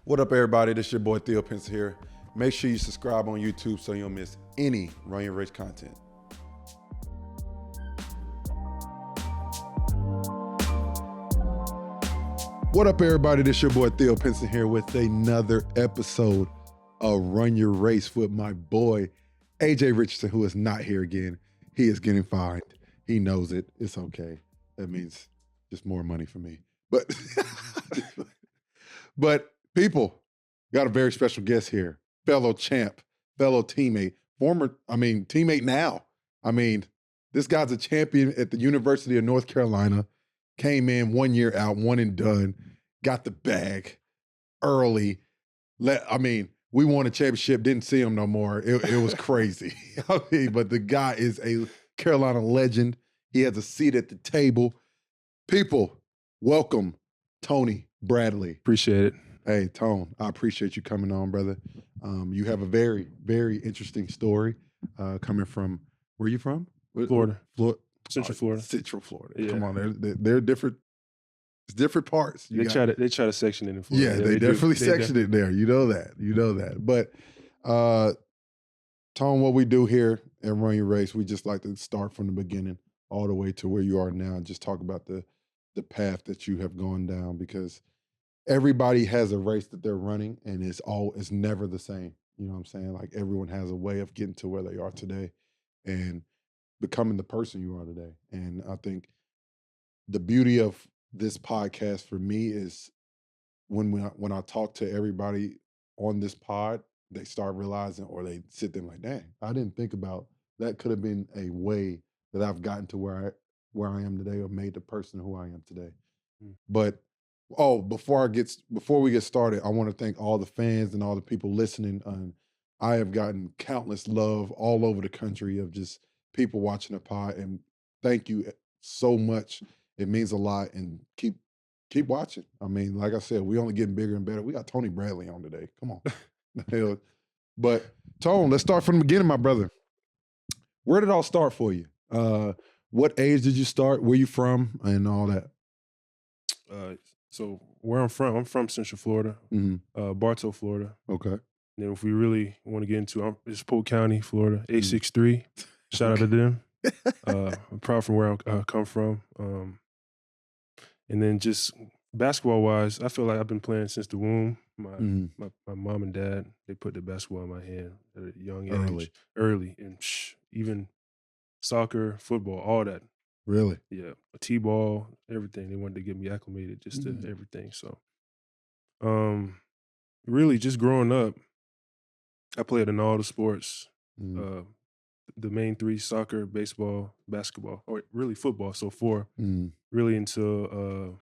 What up, everybody? This is your boy Theo Pinson here. Make sure you subscribe on YouTube so you don't miss any Run Your Race content. What up, everybody? This is your boy Theo Pinson here with another episode of Run Your Race with my boy AJ Richardson, who is not here again. He is getting fined. He knows it. It's okay. That means just more money for me. But people, got a very special guest here. Fellow champ, fellow teammate, teammate now. This guy's a champion at the University of North Carolina. Came in 1 year out, one and done, got the bag early. We won a championship, didn't see him no more. It was crazy. But the guy is a Carolina legend. He has a seat at the table. People, welcome Tony Bradley. Appreciate it. Hey, Tone, I appreciate you coming on, brother. You have a very, very interesting story coming from, where are you from? Florida. Central Florida. Central Florida. Yeah. Come on, they're different. It's different parts. They try to section it in Florida. Yeah, they definitely section it there. You know that. But Tone, what we do here at Run Your Race, we just like to start from the beginning all the way to where you are now and just talk about the path that you have gone down, because everybody has a race that they're running and it's never the same. You know what I'm saying? Like, everyone has a way of getting to where they are today and becoming the person you are today. And I think the beauty of this podcast for me is when I talk to everybody on this pod, they start realizing, or they sit there like, dang, I didn't think about that. Could have been a way that I've gotten to where I am today, or made the person who I am today. But before we get started, I want to thank all the fans and all the people listening. I have gotten countless love all over the country of just people watching the pod, and thank you so much. It means a lot, and keep watching. Like I said, we only getting bigger and better. We got Tony Bradley on today. Come on. But Tone, let's start from the beginning, my brother. Where did it all start for you? What age did you start? Where you from, and all that? So where I'm from Central Florida, Bartow, Florida. Okay. And then if we really want to get into, it's Polk County, Florida, 863. Shout out to them. I'm proud from where I come from. And then just basketball-wise, I feel like I've been playing since the womb. My mom and dad, they put the basketball in my hand at a young age. Early. And even soccer, football, all that. Really? Yeah. T-ball, everything. They wanted to get me acclimated just to everything. So really just growing up, I played in all the sports. The main three: soccer, baseball, basketball, or really football. So four, really until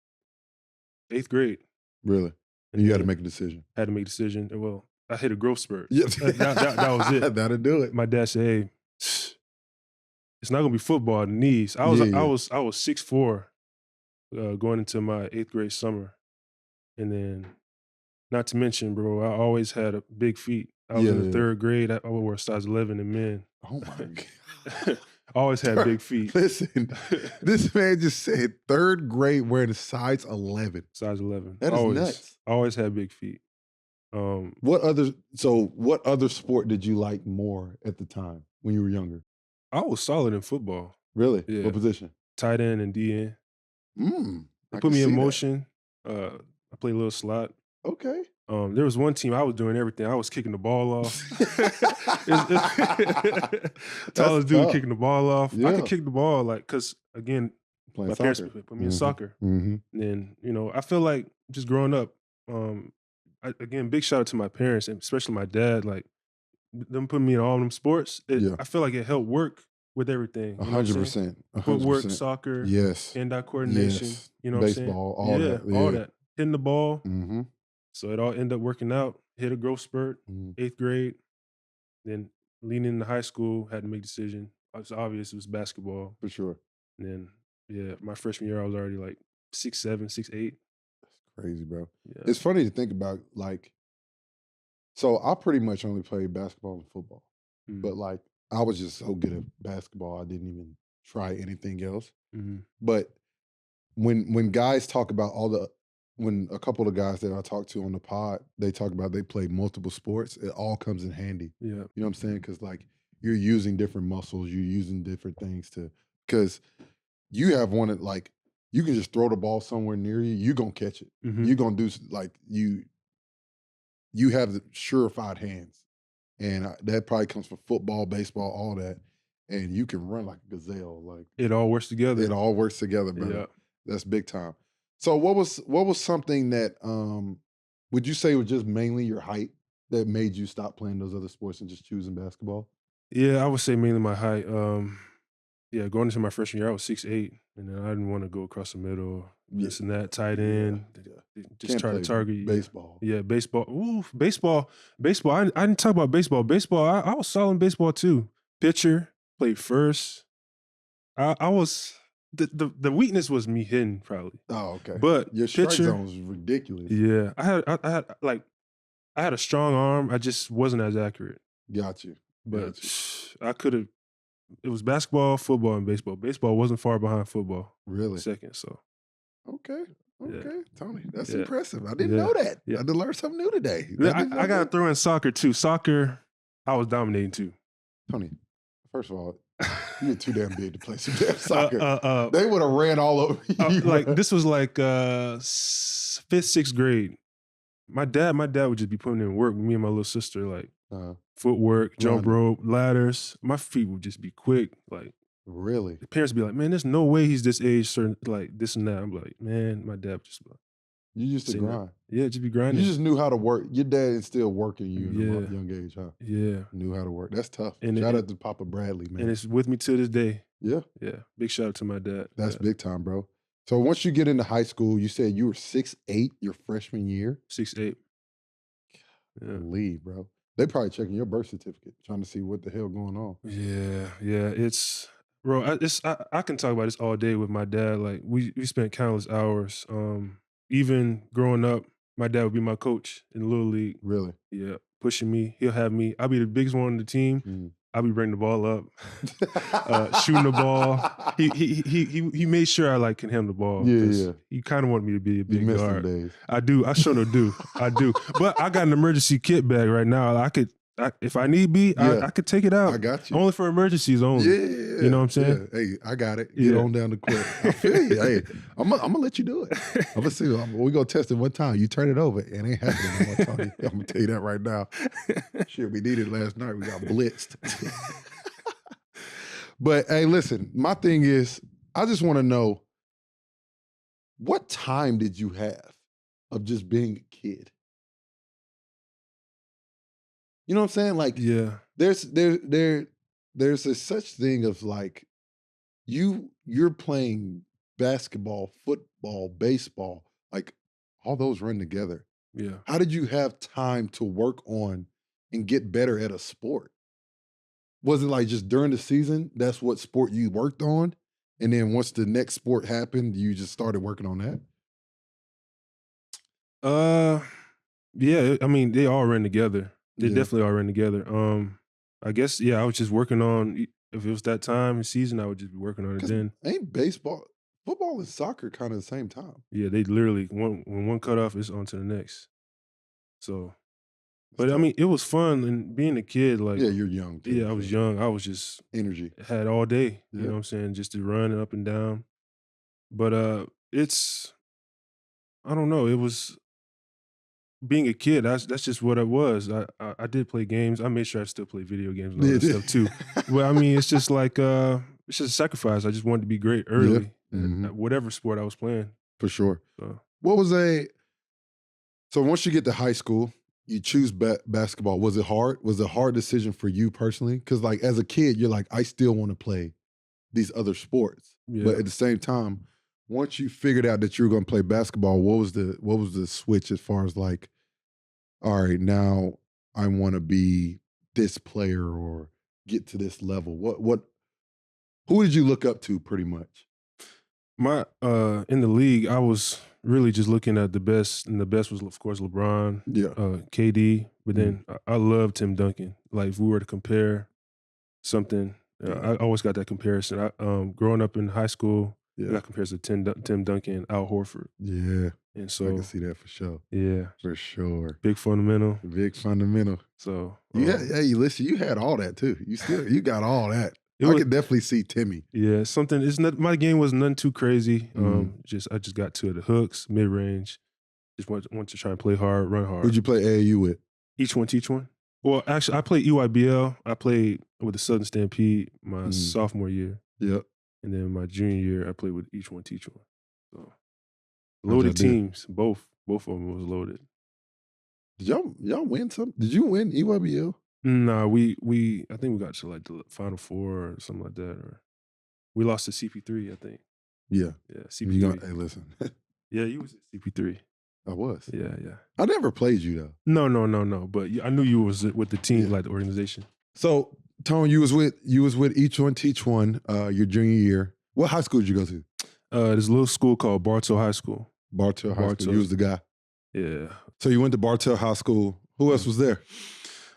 8th grade. Really? And you had to make a decision. Had to make a decision. Well, I hit a growth spurt. Yes. That was it. That'll do it. My dad said, "Hey, it's not gonna be football. The knees." I was 6'4", going into my 8th grade summer, and then, not to mention, bro, I always had a big feet. I was in the 3rd grade. I would wear a size 11 in men. Oh my God. I always had big feet. Listen, this man just said 3rd grade wearing a size 11. Size 11. That is nuts. I always had big feet. What other sport did you like more at the time when you were younger? I was solid in football. Really? Yeah. What position? Tight end and DN. They put me in motion. I played a little slot. Okay. There was one team I was doing everything. I was kicking the ball off. Tallest dude kicking the ball off. Yeah. I could kick the ball, because again, my parents put me in soccer. And then, I feel like just growing up, again, big shout out to my parents, and especially my dad, them putting me in all them sports. I feel like it helped work with everything. 100%. Footwork, soccer, hand-eye coordination, baseball, all that. Yeah. All that. Hitting the ball. So it all ended up working out. Hit a growth spurt, 8th grade. Then leaning into high school, had to make a decision. It was obvious it was basketball. For sure. And then, my freshman year, I was already 6'7", 6'8". That's crazy, bro. Yeah. It's funny to think about, so I pretty much only played basketball and football. But, I was just so good at basketball, I didn't even try anything else. But when guys talk about all when a couple of guys that I talked to on the pod, they talk about they play multiple sports. It all comes in handy. Yeah. You know what I'm saying? Because like you're using different muscles, you're using different things to. Because you have one that like you can just throw the ball somewhere near you, you're gonna catch it. Mhm. You're gonna do like you have the surefied hands, and that probably comes from football, baseball, all that. And you can run like a gazelle. Like It all works together. it all works together, brother. Yeah. That's big time. So what was something that would you say was just mainly your height that made you stop playing those other sports and just choosing basketball? Yeah, I would say mainly my height. Yeah, going into my freshman year, I was 6'8", and then I didn't want to go across the middle, this and that, tight end. Just Can't try to play target baseball. Yeah, baseball. Ooh, baseball. I didn't talk about baseball. Baseball. I was solid in baseball too. Pitcher, played first. I was the weakness was me hitting probably. Oh, okay. But Your strike pitcher, zone was ridiculous. yeah, I had a strong arm. I just wasn't as accurate. Got you. But I could have. It was basketball, football, and baseball. Baseball wasn't far behind football. Really? Second, so. Okay. Yeah. Okay, Tony, that's Yeah. impressive. I didn't Yeah. know that. Yeah. I did learn something new today. I got to throw in soccer too. Soccer, I was dominating too. Tony, first of all, you're too damn big to play some damn soccer. They would have ran all over you. Like this was like 5th, 6th grade. My dad would just be putting in work with me and my little sister, like footwork, jump rope, ladders. My feet would just be quick. Like really, the parents would be like, "Man, there's no way he's this age, certain like this and that." I'm like, "Man, my dad would just be like." You used to grind. Yeah, just be grinding. You just knew how to work. Your dad is still working you in a young age, huh? Yeah. Knew how to work. That's tough. And Shout out to Papa Bradley, man. And it's with me to this day. Yeah. Yeah. Big shout out to my dad. That's big time, bro. So once you get into high school, you said you were 6'8" your freshman year? 6'8". Yeah. Leave, bro. They probably checking your birth certificate, trying to see what the hell going on. Yeah. It's bro, I can talk about this all day with my dad. Like we spent countless hours. Even growing up, my dad would be my coach in Little League. Really? Yeah. Pushing me. He'll have me. I'll be the biggest one on the team. I'll be bringing the ball up, shooting the ball. He made sure I like can handle the ball. Yeah. He kind of wanted me to be a big guard. Days. I do. I sure do. I do. But I got an emergency kit bag right now. If I need be, I could take it out. I got you. Only for emergencies only. Yeah. You know what I'm saying? Yeah. Hey, I got it. Get on down the court. I feel you. Hey, I'm gonna let you do it. I'm gonna see. We're gonna test it one time. You turn it over. It ain't happening. I'm gonna tell you that right now. Shit, we needed it last night. We got blitzed. But hey, listen, my thing is, I just want to know, what time did you have of just being a kid? You know what I'm saying? Like, yeah, there's a such thing of like, you're playing basketball, football, baseball, like all those run together. Yeah. How did you have time to work on and get better at a sport? Was it like just during the season, that's what sport you worked on? And then once the next sport happened, you just started working on that? Yeah, I mean, they all ran together. They definitely all ran together. I guess, I was just working on, if it was that time in season, I would just be working on it then. Ain't football and soccer kind of the same time? Yeah, they literally, when one cut off, it's on to the next. So, but I mean, it was fun, and being a kid, like. Yeah, you're young too. Yeah, I was young. I was just. Energy. Had all day, you know what I'm saying, just to run up and down. But I don't know, it was. Being a kid, that's just what it was. I did play games. I made sure I still play video games and all that stuff too. But I mean, it's just like it's just a sacrifice. I just wanted to be great early at whatever sport I was playing. For sure. So once you get to high school, you choose basketball. Was it hard? Was it a hard decision for you personally? Because like as a kid, you're like, I still want to play these other sports. Yeah. But at the same time, once you figured out that you were going to play basketball, what was the switch as far as like, all right, now I want to be this player or get to this level? Who did you look up to pretty much? My in the league, I was really just looking at the best, and the best was of course LeBron, KD, but then I love Tim Duncan. Like if we were to compare something, I always got that comparison. Growing up in high school, I got compared to Tim Duncan, Al Horford. Yeah. And I so can see that for sure. yeah, For sure. big fundamental. Big fundamental. So Hey, listen, you had all that too. You got all that. It I was- could definitely see Timmy. yeah, something. It's not my game was nothing too crazy. I just got to the hooks, mid range. Just want to try and play hard, run hard. Who'd you play AAU with? Each one teach one. Well, actually, I played EYBL. I played with the Southern Stampede my sophomore year. Yep. And then my junior year, I played with each one teach one. So How'd loaded y'all do? teams. Both of them was loaded. Did y'all win something? Did you win EYBL? Nah, we I think we got to like the Final Four or something like that. Or we lost to CP3, I think. Yeah. Yeah, CP3. Hey, listen. Yeah, you was at CP3. I was. Yeah. I never played you though. No. But I knew you was with the team, like the organization. So, Tone, you was with each one teach one your junior year. What high school did you go to? There's a little school called Bartow High School. Bartow High School. You was the guy. Yeah. So you went to Bartow High School. Who else was there?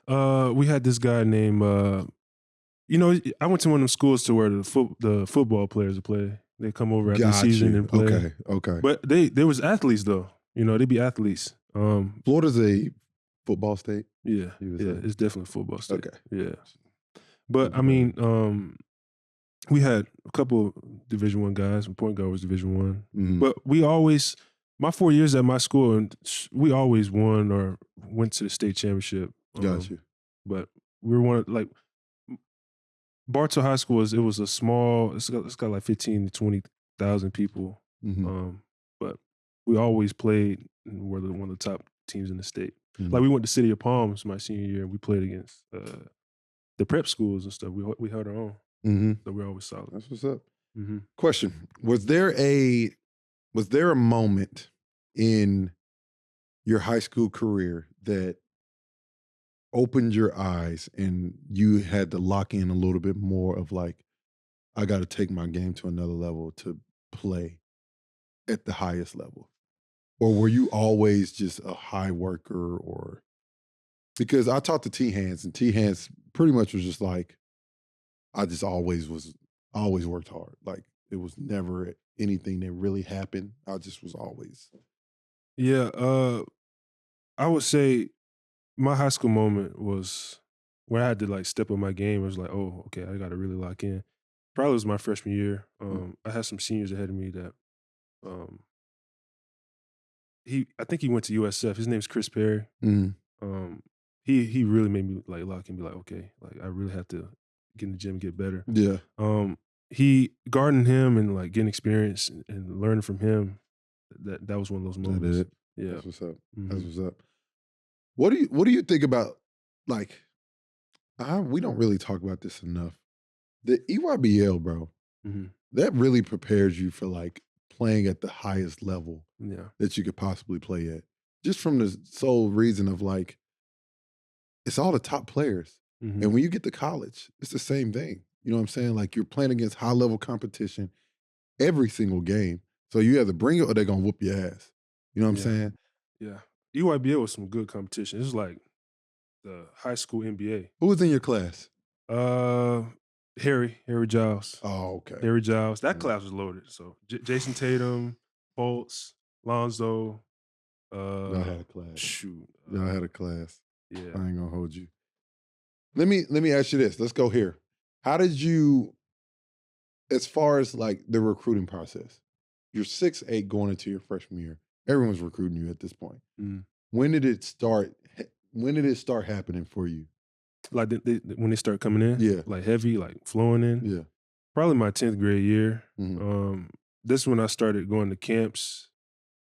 We had this guy named. I went to one of them schools to where the football players would play. They come over after the season and play. Okay. But they was athletes though. They be athletes. Florida's a football state. Yeah, it's definitely a football state. Okay. Yeah. But I mean, we had a couple Division I guys. My point guard was Division I. Mhm. But my 4 years at my school, and we always won or went to the state championship. Got you. But we were one of, like, Bartow High School it was a small. It's got like 15 to 20,000 people. Mhm. But we always played and were one of the top teams in the state. Mhm. Like we went to City of Palms my senior year, and we played against the prep schools and stuff. We held our own, so we're always solid. That's what's up. Mm-hmm. Question: Was there a moment in your high school career that opened your eyes and you had to lock in a little bit more of like, I got to take my game to another level to play at the highest level? Or were you always just a high worker? Or because I talked to T Hands, and T Hands pretty much was just like, I just always worked hard. Like it was never anything that really happened. I just was always. Yeah, I would say my high school moment was where I had to like step up my game. It was like, oh, okay, I got to really lock in. Probably was my freshman year. I had some seniors ahead of me that I think he went to USF. His name's Chris Perry. Mm-hmm. He really made me like lock in, be like, okay, like I really have to get in the gym and get better. Yeah. He guarding him and like getting experience and learning from him. That was one of those moments. That is it. Yeah. That's what's up. Mm-hmm. That's what's up. What do you think about, like, we don't really talk about this enough. The EYBL, bro, that really prepares you for like playing at the highest level that you could possibly play at. Just from the sole reason of like, it's all the top players. And when you get to college, it's the same thing. You know what I'm saying? Like you're playing against high level competition every single game. So you have to bring it or they're going to whoop your ass. You know what I'm saying? Yeah. EYBL was some good competition. It was like the high school NBA. Who was in your class? Harry Giles. Oh, okay. Harry Giles. That class was loaded. So Jason Tatum, Fultz, Lonzo. Y'all had a class. Shoot. Y'all had a class. Yeah. I ain't gonna hold you. Let me ask you this. Let's go here. How did you, as far as like the recruiting process, you're 6'8" going into your freshman year. Everyone's recruiting you at this point. When did it start? When did it start happening for you? Like when they start coming in? Yeah. Like heavy, like flowing in? Yeah. Probably my 10th grade year. This is when I started going to camps.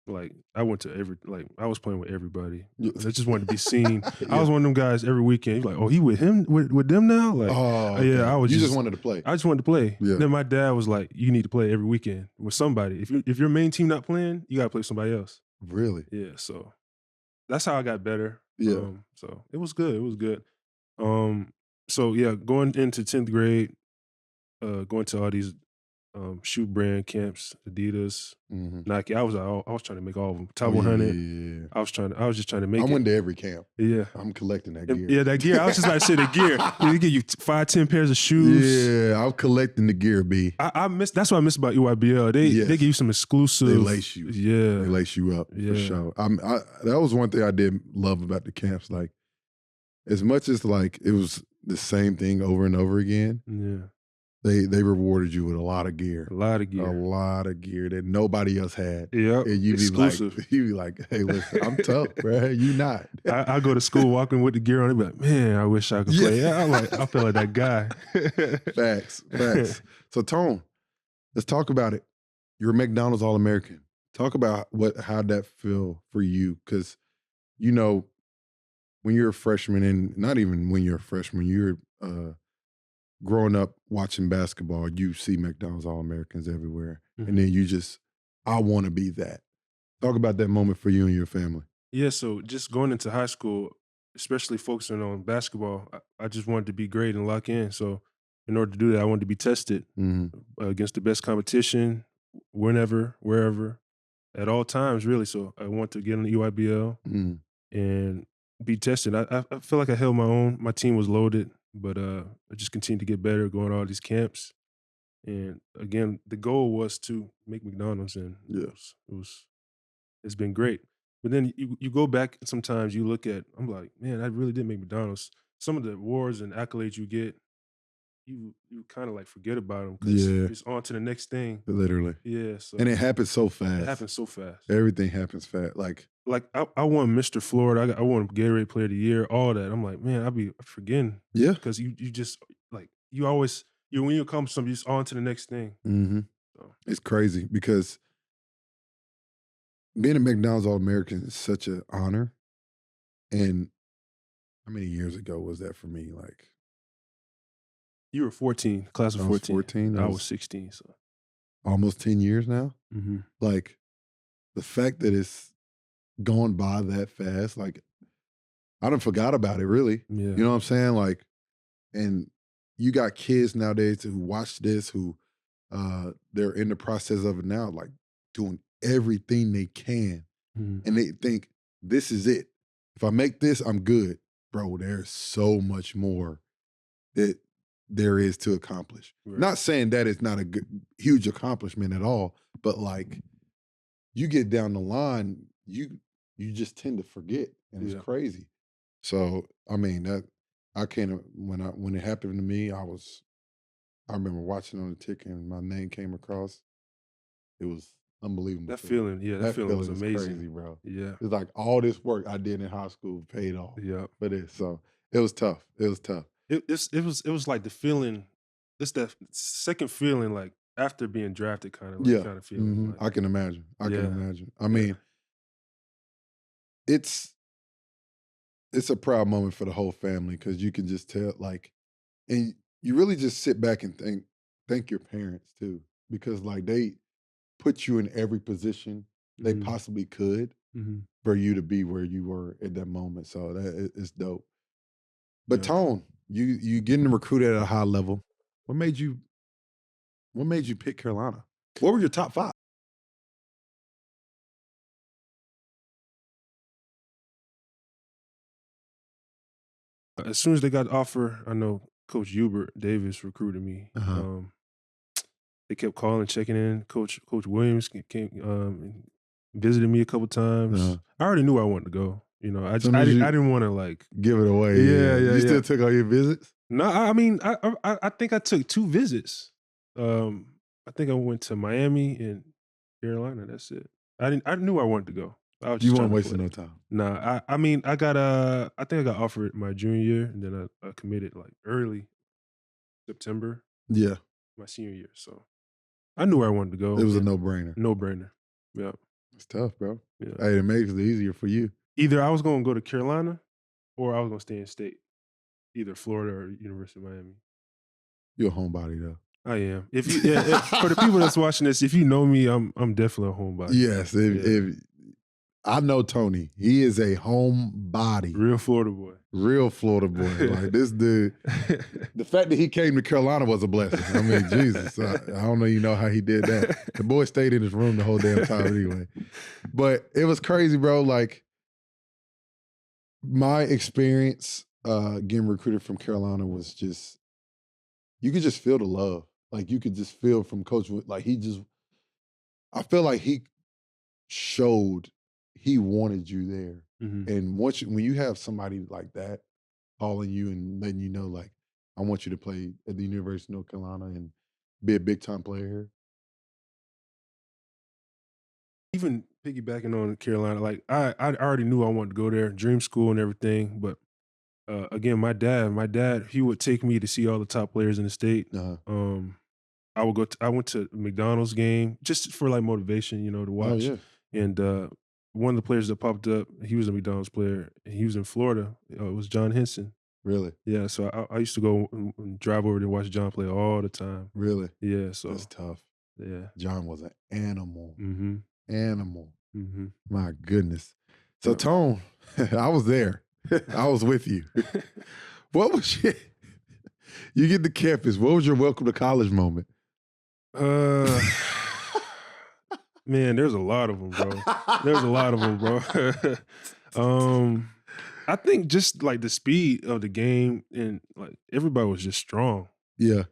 Like I went to I was playing with everybody. I just wanted to be seen. I was one of them guys every weekend. You're like, oh, he with him with them now? Like, okay. Yeah, I was. You just wanted to play. I just wanted to play. Yeah. Then my dad was like, you need to play every weekend with somebody. If your main team not playing, you gotta play with somebody else. Really? Yeah. So that's how I got better. Yeah. So it was good. It was good. So yeah, going into 10th grade, going to all these shoe brand, Camps, Adidas, Nike. I was trying to make all of them. Top Oh, 100. yeah. I was just trying to make I it. went to every camp. Yeah. I'm collecting that And- gear. yeah, that gear. I was just about to say the gear. They give you 5, 10 pairs of shoes. Yeah, I'm collecting the gear, B. I miss. That's what I miss about EYBL. They Yes. give you some exclusive. They lace you. Yeah, They lace you up for Yeah. sure. That was one thing I did love about the camps. Like, as much as like it was the same thing over and over again, yeah. they rewarded you with a lot of gear. A lot of gear. A lot of gear that nobody else had. Yep. And Exclusive. you be like, hey, listen, I'm tough, bro. You not. I go to school walking with the gear on. They be like, man, I wish I could play. Yeah, I feel like that guy. Facts. So Tone, let's talk about it. You're a McDonald's All-American. Talk about how'd that feel for you? Because you know, when you're a freshman, and not even when you're a freshman, you're growing up watching basketball, you see McDonald's All-Americans everywhere. And then you just, I want to be that. Talk about that moment for you and your family. Yeah, so just going into high school, especially focusing on basketball, I just wanted to be great and lock in. So in order to do that, I wanted to be tested against the best competition, whenever, wherever, at all times, really. So I want to get on the EYBL and be tested. I feel like I held my own. My team was loaded, but I just continued to get better, going to all these camps. And again, the goal was to make McDonald's, and it's been great. But then you go back and sometimes you look at, I'm like, man, I really did make McDonald's. Some of the awards and accolades you get, you kind of like forget about them because it's on to the next thing. Literally. Yeah. So And it happens so fast. it happens so fast. Everything happens fast. Like I won Mr. Florida. I won Gatorade Player of the Year, all that. I'm like, man, I be forgetting. Yeah. Because you just like, you always, when you accomplish something, you just on to the next thing. So. It's crazy because being a McDonald's All-American is such an honor. And how many years ago was that for me? Like, you were 14, class of 14. I was 14. I was 16. So almost 10 years now. Like, the fact that it's gone by that fast, like, I done forgot about it, really. Yeah. You know what I'm saying? Like, and you got kids nowadays who watch this, who they're in the process of it now, like doing everything they can. And they think, this is it. If I make this, I'm good. Bro, there's so much more that there is to accomplish. Right. Not saying that it's not a huge accomplishment at all, but like, you get down the line, you just tend to forget, and it's crazy. So, I mean, that I can't, when it happened to me, I remember watching on the ticket and my name came across. It was unbelievable. That feeling, that feeling was amazing. Crazy, bro. Yeah. It's like all this work I did in high school paid off. Yeah. For this. So it was tough. It was tough. It was like the feeling, it's that second feeling, like after being drafted, kind of feeling. Like, I can imagine. I can imagine. I mean, it's a proud moment for the whole family because you can just tell, like, and you really just sit back and thank your parents too, because like they put you in every position they possibly could for you to be where you were at that moment. So that it's dope. But Tone, you getting recruited at a high level. What made you pick Carolina? What were your top 5? As soon as they got the offer, I know Coach Hubert Davis recruited me. They kept calling, checking in. Coach Williams came and visited me a couple times. I already knew I wanted to go. You know, I didn't want to like give it away. Yeah. You still took all your visits? No, I mean, I think I took 2 visits. I think I went to Miami and Carolina. That's it. I knew I wanted to go. You weren't wasting no time. Nah, I mean, I think I got offered my junior year, and then I committed like early September. Yeah. My senior year. So I knew where I wanted to go. It was a no-brainer. No-brainer. Yeah. It's tough, bro. Yeah. Hey, it makes it easier for you. Either I was going to go to Carolina or I was going to stay in state. Either Florida or University of Miami. You're a homebody, though. I am. If for the people that's watching this, if you know me, I'm definitely a homebody. Yes. I know Tony. He is a homebody. Real Florida boy. Real Florida boy. Like this dude. The fact that he came to Carolina was a blessing. I mean, Jesus. I don't know how he did that. The boy stayed in his room the whole damn time anyway. But it was crazy, bro. Like, my experience getting recruited from Carolina was just, you could just feel the love. Like, you could just feel from Coach, like, I feel like he showed he wanted you there. Mhm. And when you have somebody like that calling you and letting you know, like, I want you to play at the University of North Carolina and be a big time player here. Even piggybacking on Carolina, like I already knew I wanted to go there, dream school and everything. But again, my dad, he would take me to see all the top players in the state. Uh-huh. I went to a McDonald's game just for like motivation, to Oh, watch. yeah. And one of the players that popped up, he was a McDonald's player. And he was in Florida. It was John Henson. Really? Yeah, so I used to go and drive over to watch John play all the time. Really? Yeah, so That's tough. yeah. John was an animal. Mm-hmm. Animal. Mm-hmm. My goodness. So, Yeah. Tone, I was there. I was with you. What was you get to campus? What was your welcome to college moment? Man, there's a lot of them, bro. There's a lot of them, bro. I think just like the speed of the game and like everybody was just strong. Yeah.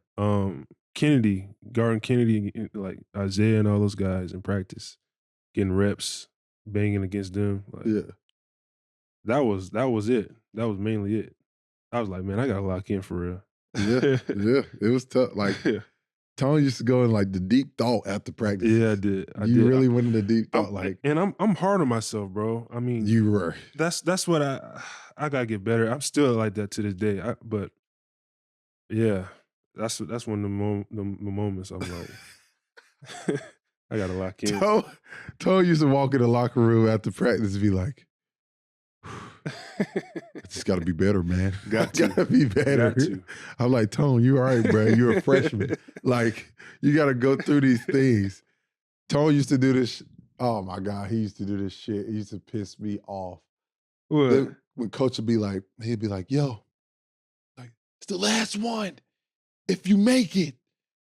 Kennedy, guarding Kennedy, like Isaiah and all those guys in practice, getting reps, banging against them. Like, Yeah. that was it. That was mainly it. I was like, man, I gotta lock in for real. Yeah. Yeah. It was tough. Like, Tony used to go in like the deep thought after practice. Yeah, I did. You really went into deep thought, I'm hard on myself, bro. I mean, you were. that's what I gotta get better. I'm still like that to this day. But yeah, that's one of the moments I'm like, I gotta lock in. Tony used to walk in the locker room after practice and be like, I just got to be better, man. Gotta be better. Got to. I'm like, Tone, you all right, bro? You're a freshman. Like, you got to go through these things. Tone used to do this. Oh my God, he used to do this shit. He used to piss me off. What? When coach would be like, he'd be like, yo, like, it's the last one. If you make it,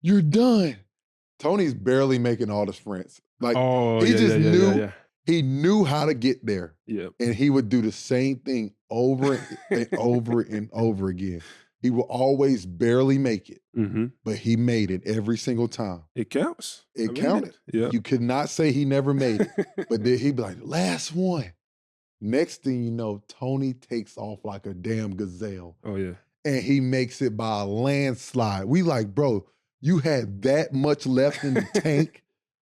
you're done. Tony's barely making all the sprints. Like, he just knew. Yeah. He knew how to get there. Yep. And he would do the same thing over and over and over again. He will always barely make it, but he made it every single time. It counts. It counted. Yeah. You could not say he never made it. But then he'd be like, last one. Next thing you know, Tony takes off like a damn gazelle. Oh, yeah. And he makes it by a landslide. We like, bro, you had that much left in the tank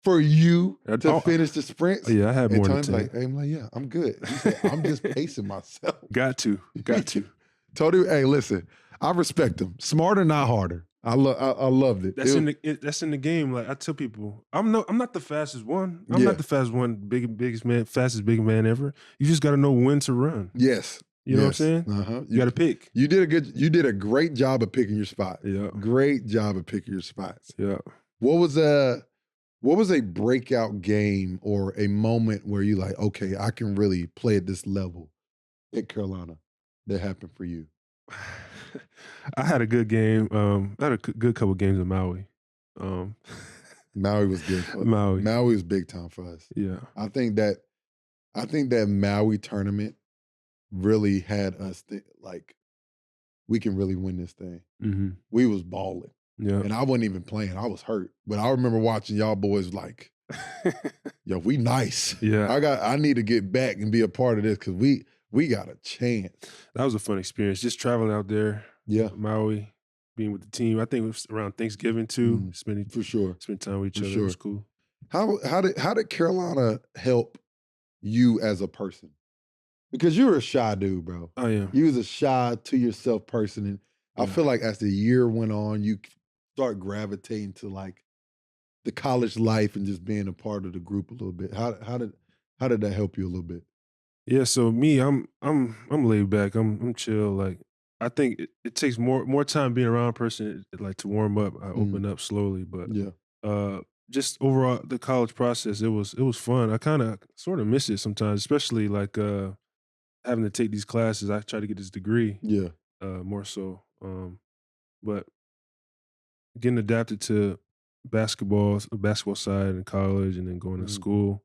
for you to finish the sprints? Yeah, I had more than 10. I'm like, yeah, I'm good. He said, I'm just pacing myself. Got to. Tony, hey, listen, I respect him. Smarter, not harder. I loved it. That's in the game. Like I tell people, I'm not the fastest one. I'm not the fastest one, biggest man, fastest big man ever. You just got to know when to run. Yes. You know what I'm saying? Uh-huh. You got to pick. You did a great job of picking your spot. Yeah. Great job of picking your spots. Yeah. What was a breakout game or a moment where you like, okay, I can really play at this level at Carolina that happened for you? I had a good game. I had a good couple games in Maui. Maui was good. Maui was big time for us. Yeah. I think that Maui tournament really had us like, we can really win this thing. Mm-hmm. We was balling. Yeah. And I wasn't even playing. I was hurt. But I remember watching y'all boys like, yo, we nice. Yeah. I need to get back and be a part of this because we got a chance. That was a fun experience. Just traveling out there. Yeah. Maui, being with the team. I think it was around Thanksgiving too. For sure. Spend time with each other. Sure. It was cool. How did Carolina help you as a person? Because you were a shy dude, bro. I am. You was a shy to yourself person. And I feel like as the year went on, you start gravitating to like the college life and just being a part of the group a little bit. How did that help you a little bit? Yeah, so me, I'm laid back. I'm chill. Like I think it takes more time being around a person like to warm up. I open up slowly, but yeah. just overall the college process, it was fun. I kind of sort of miss it sometimes, especially like having to take these classes. I try to get this degree Yeah. more so, but getting adapted to basketball side in college, and then going to Mhm. school.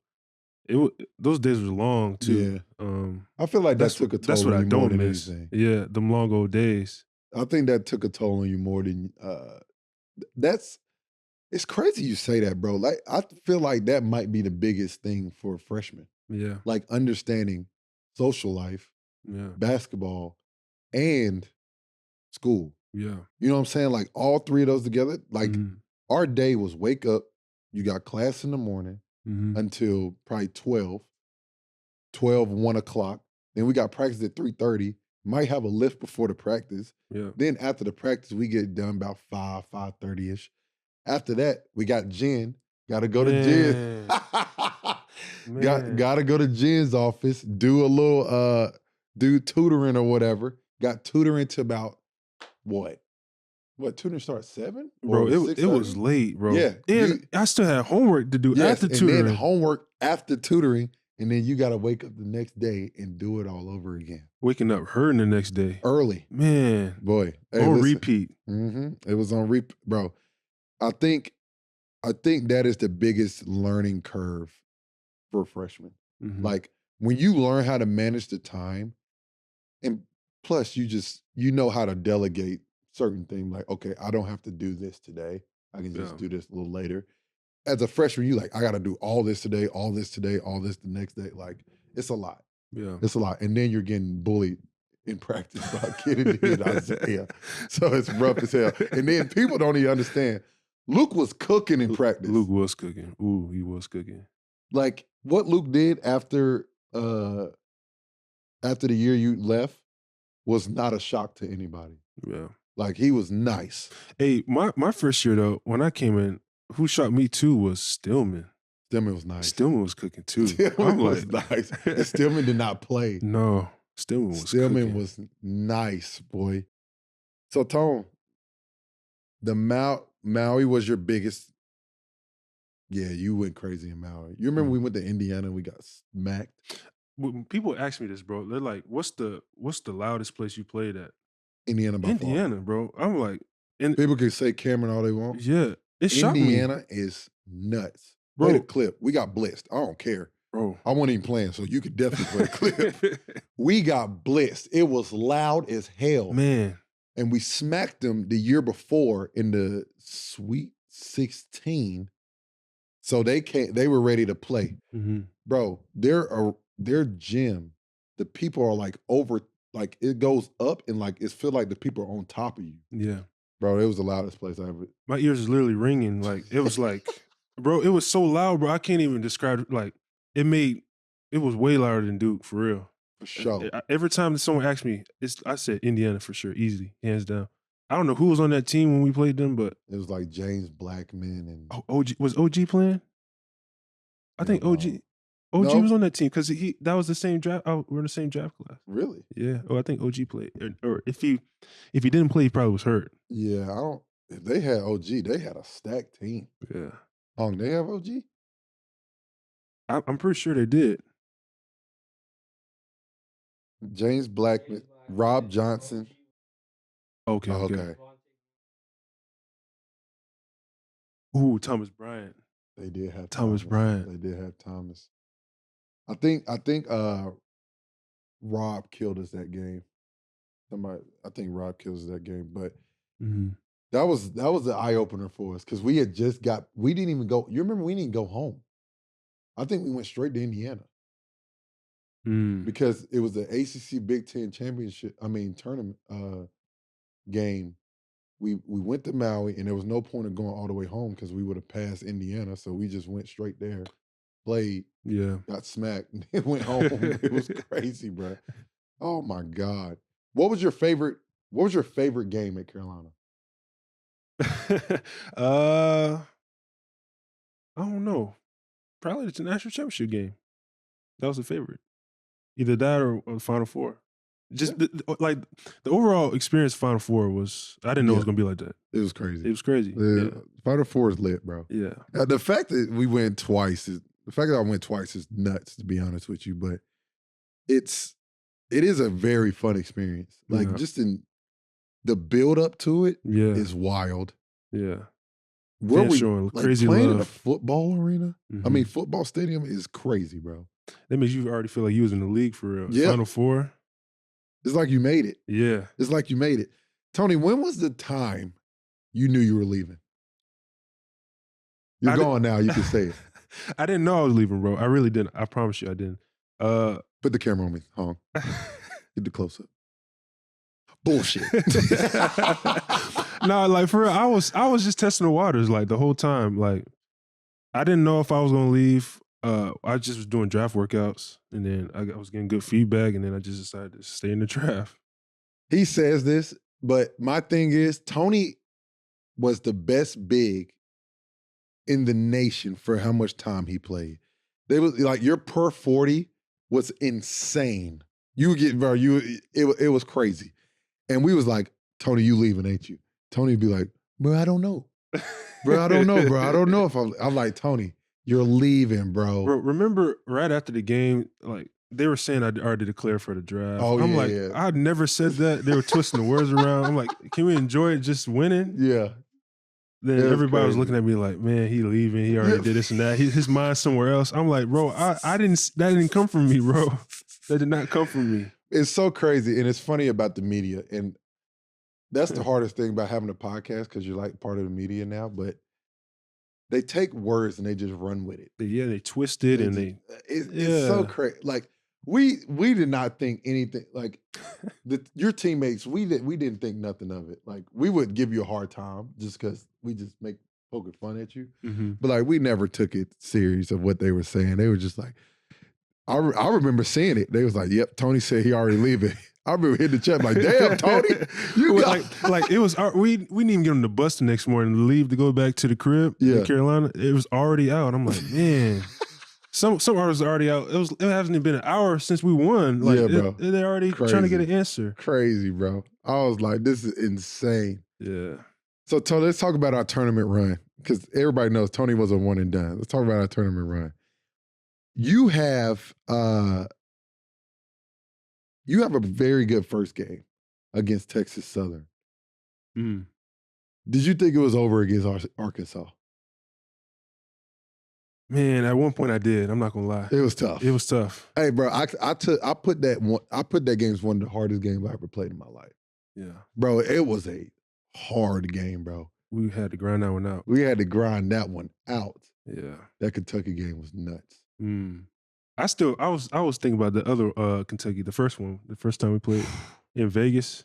Those days were long too. Yeah. I feel like that took a That's toll what on I you more don't than miss. anything. Yeah, them long old days. I think that took a toll on you more than that's it's crazy you say that, bro. Like I feel like that might be the biggest thing for a freshman. Yeah, Like understanding social life, yeah, basketball, and school. yeah. You know what I'm saying? Like all three of those together. Like Mhm, our day was wake up, you got class in the morning mhm. until probably 1 o'clock. Then we got practice at 3:30. Might have a lift before the practice. Yeah. Then after the practice, we get done about 5:30ish. After that, we got Jen. Gotta go to Jen. Man, man. Gotta go to Jen's office, do a little do tutoring or whatever. Got tutoring to about what? What tutoring start 7 Bro, or it was 6:30? late, bro. Yeah. And I still had homework to do Yes, after and then tutoring. homework after tutoring, and then you gotta wake up the next day and do it all over again. Waking up hurting the next day. Early. Man, Boy. Hey, on listen. repeat. It was on bro. I think I think that is the biggest learning curve for freshmen. Mhm. Like when you learn how to manage the time, and plus you know how to delegate certain things. Like, okay, I don't have to do this today. I can just Yeah, do this a little later. As a freshman, you like, I gotta do all this today, all this today, all this the next day. Like, it's a lot. yeah. It's a lot. And then you're getting bullied in practice by Kennedy and Isaiah. So it's rough as hell. And then people don't even understand. Luke was cooking in practice. Luke was cooking. Ooh, he was cooking. Like what Luke did after the year you left was not a shock to anybody. Yeah. Like he was nice. Hey, my first year though, when I came in, who shot me too was Stillman. Stillman was nice. Stillman was cooking too. Stillman I'm was like, nice. And Stillman did not play. no, Stillman was Stillman cooking. was nice, boy. So Tone, the Maui was your biggest. Yeah, you went crazy in Maui. You remember we went to Indiana and we got smacked? When people ask me this, bro, they're like, "What's the loudest place you played at?" Indiana by far. Indiana, bro. I'm like, and People can say Cameron all they want. yeah, it shocked me, Indiana is nuts. Play the bro. clip. We got blitzed. I don't care. Bro, I wasn't even playing, so you could definitely play the clip. We got blitzed. It was loud as hell. man, And we smacked them the year before in the Sweet 16. So they were ready to play. hmm Bro, their gym, the people are like over, like it goes up and like it feel like the people are on top of you. yeah. Bro, it was the loudest place I ever. My ears is literally ringing. Like it was like, bro, it was so loud, bro. I can't even describe it. Like it was way louder than Duke for real. For sure. Every time that someone asked me, I said Indiana for sure, easy, hands down. I don't know who was on that team when we played them, but It was like James Blackman and OG was OG playing. I think OG No? was on that team because that was the same draft. Oh, we're in the same draft class. Really? Yeah. Oh, I think OG played, or if he didn't play, he probably was hurt. Yeah, I don't. If they had OG, they had a stacked team. Yeah, Oh, they have OG? I'm pretty sure they did. James Blackman, Rob Johnson. Okay, Oh, okay. okay. Ooh, Thomas Bryant. They did have Thomas Bryant. They did have Thomas. I think Rob killed us that game. I think Rob kills us that game, but Mhm. that was the eye opener for us because we didn't even go. You remember we didn't go home. I think we went straight to Indiana Mm. because it was the ACC Big Ten championship. I mean tournament game. We went to Maui and there was no point of going all the way home because we would have passed Indiana. So we just went straight there, played, Yeah. got smacked, and then went home. It was crazy, bro. Oh my God. What was your favorite game at Carolina? I don't know. Probably the national championship game. That was the favorite. Either that or the Final Four. just the overall experience. Final Four was I didn't know it was gonna be like that. It was crazy. It was crazy. The Final Four is lit, bro. Yeah. The fact that we went twice the fact that I went twice is nuts, to be honest with you. But it is a very fun experience. Like just in the build up to it is wild. Yeah. Where we showing like crazy playing love. in a football arena? I mean, football stadium is crazy, bro. That makes you already feel like you was in the league for real. Yeah. Final Four. It's like you made it. Yeah. It's like you made it. Tony, when was the time you knew you were leaving? You're gone now. You can say it. I didn't know I was leaving, bro. I really didn't. I promise you I didn't. Put the camera on me, Hong. Get the close-up. Bullshit. No, like for real, I was just testing the waters like the whole time. Like I didn't know if I was gonna leave. I just was doing draft workouts, and then I was getting good feedback, and then I just decided to stay in the draft. He says this, but my thing is Tony was the best big in the nation for how much time he played. They was like your per 40 was insane. You would get, bro, it was crazy. And we was like, Tony, you leaving, ain't you? Tony would be like, bro, I don't know. Bro, I don't know, bro. I don't know if I'm like, Tony, you're leaving, bro. Remember right after the game, like they were saying I already declared for the draft. Oh, I'm like, yeah. I never said that. They were twisting the words around. I'm like, can we enjoy it just winning? Yeah. Then everybody was looking at me like, man, he leaving. He already did this and that. His mind's somewhere else. I'm like, bro, that didn't come from me, bro. That did not come from me. It's so crazy. And it's funny about the media. And that's the hardest thing about having a podcast because you're like part of the media now. But they take words and they just run with it. Yeah, they twist it It's so crazy. Like we did not think anything. Like your teammates, we didn't think nothing of it. Like we would give you a hard time just because we just poking fun at you. But like we never took it serious of what they were saying. They were just like, I remember seeing it. They was like, "Yep, Tony said he already leaving." I remember hitting the chat like, "Damn, Tony, you like it was. We didn't even get on the bus the next morning to leave to go back to the crib in Carolina. It was already out. I'm like, man, some artists are already out. It hasn't even been an hour since we won. Like, bro, they're already trying to get an answer. Crazy, bro. I was like, this is insane. Yeah. So Tony, let's talk about our tournament run because everybody knows Tony was a one and done. Let's talk about our tournament run. You have a very good first game against Texas Southern. Did you think it was over against Arkansas? Man, at one point I did. I'm not gonna lie. It was tough. It was tough. Hey, bro, I put that game as one of the hardest games I ever played in my life. Yeah, bro, it was a hard game, bro. We had to grind that one out. Yeah, that Kentucky game was nuts. I was thinking about the other Kentucky, the first time we played in Vegas.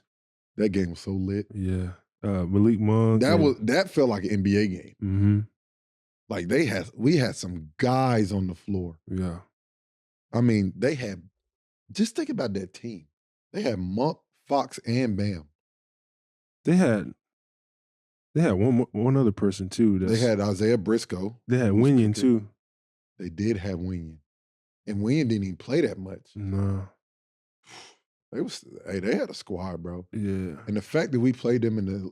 That game was so lit. Yeah, Malik Monk. That felt like an NBA game. Mm-hmm. Like we had some guys on the floor. Yeah, I mean just think about that team. They had Monk, Fox, and Bam. They had one other person too. They had Isaiah Briscoe. They had Winion too. They did have Winion. And Winion didn't even play that much. No. They had a squad, bro. Yeah. And the fact that we played them in the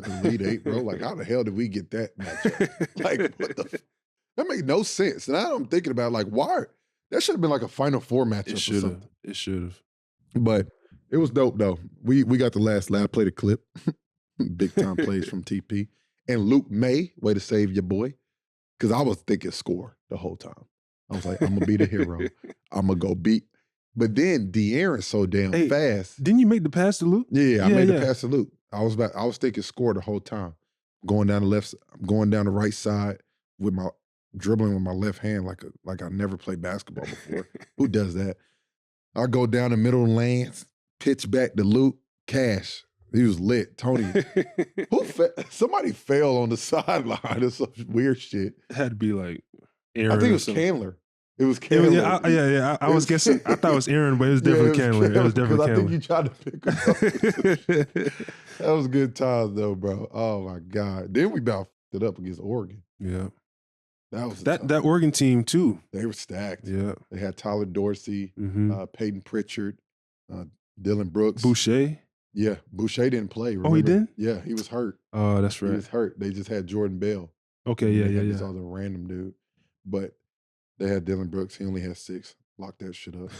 Elite Eight, bro, like how the hell did we get that matchup? Like that made no sense. And I'm thinking about like why that should have been like a Final Four matchup or something. It should have. But it was dope though. We got the last lap, played a clip. Big time plays from TP. And Luke May, way to save your boy. Because I was thinking score the whole time. I was like, I'm going to be the hero. I'm going to go beat. But then De'Aaron's so damn fast. Didn't you make the pass to Luke? Yeah, I made the pass to Luke. I was thinking score the whole time. Going down the right side with my dribbling with my left hand like I never played basketball before. Who does that? I go down the middle lanes, pitch back to Luke, Cash. He was lit. Tony, somebody fell on the sideline or some weird shit. It had to be like Aaron. I think it was Candler. It was Candler. Yeah. I was guessing. I thought it was Aaron, but it was definitely Candler. It was definitely Candler. I think you tried to pick him up. That was good times though, bro. Oh my God. Then we about it up against Oregon. Yeah. That was that Oregon team too. They were stacked. Yeah. They had Tyler Dorsey, Peyton Pritchard, Dylan Brooks. Boucher. Yeah, Boucher didn't play. Remember? Oh, he didn't? Yeah, he was hurt. Oh, that's He right. was hurt. They just had Jordan Bell. Okay, and yeah, they yeah, had this yeah. other random dude, but they had Dylan Brooks. He only had 6. Lock that shit up.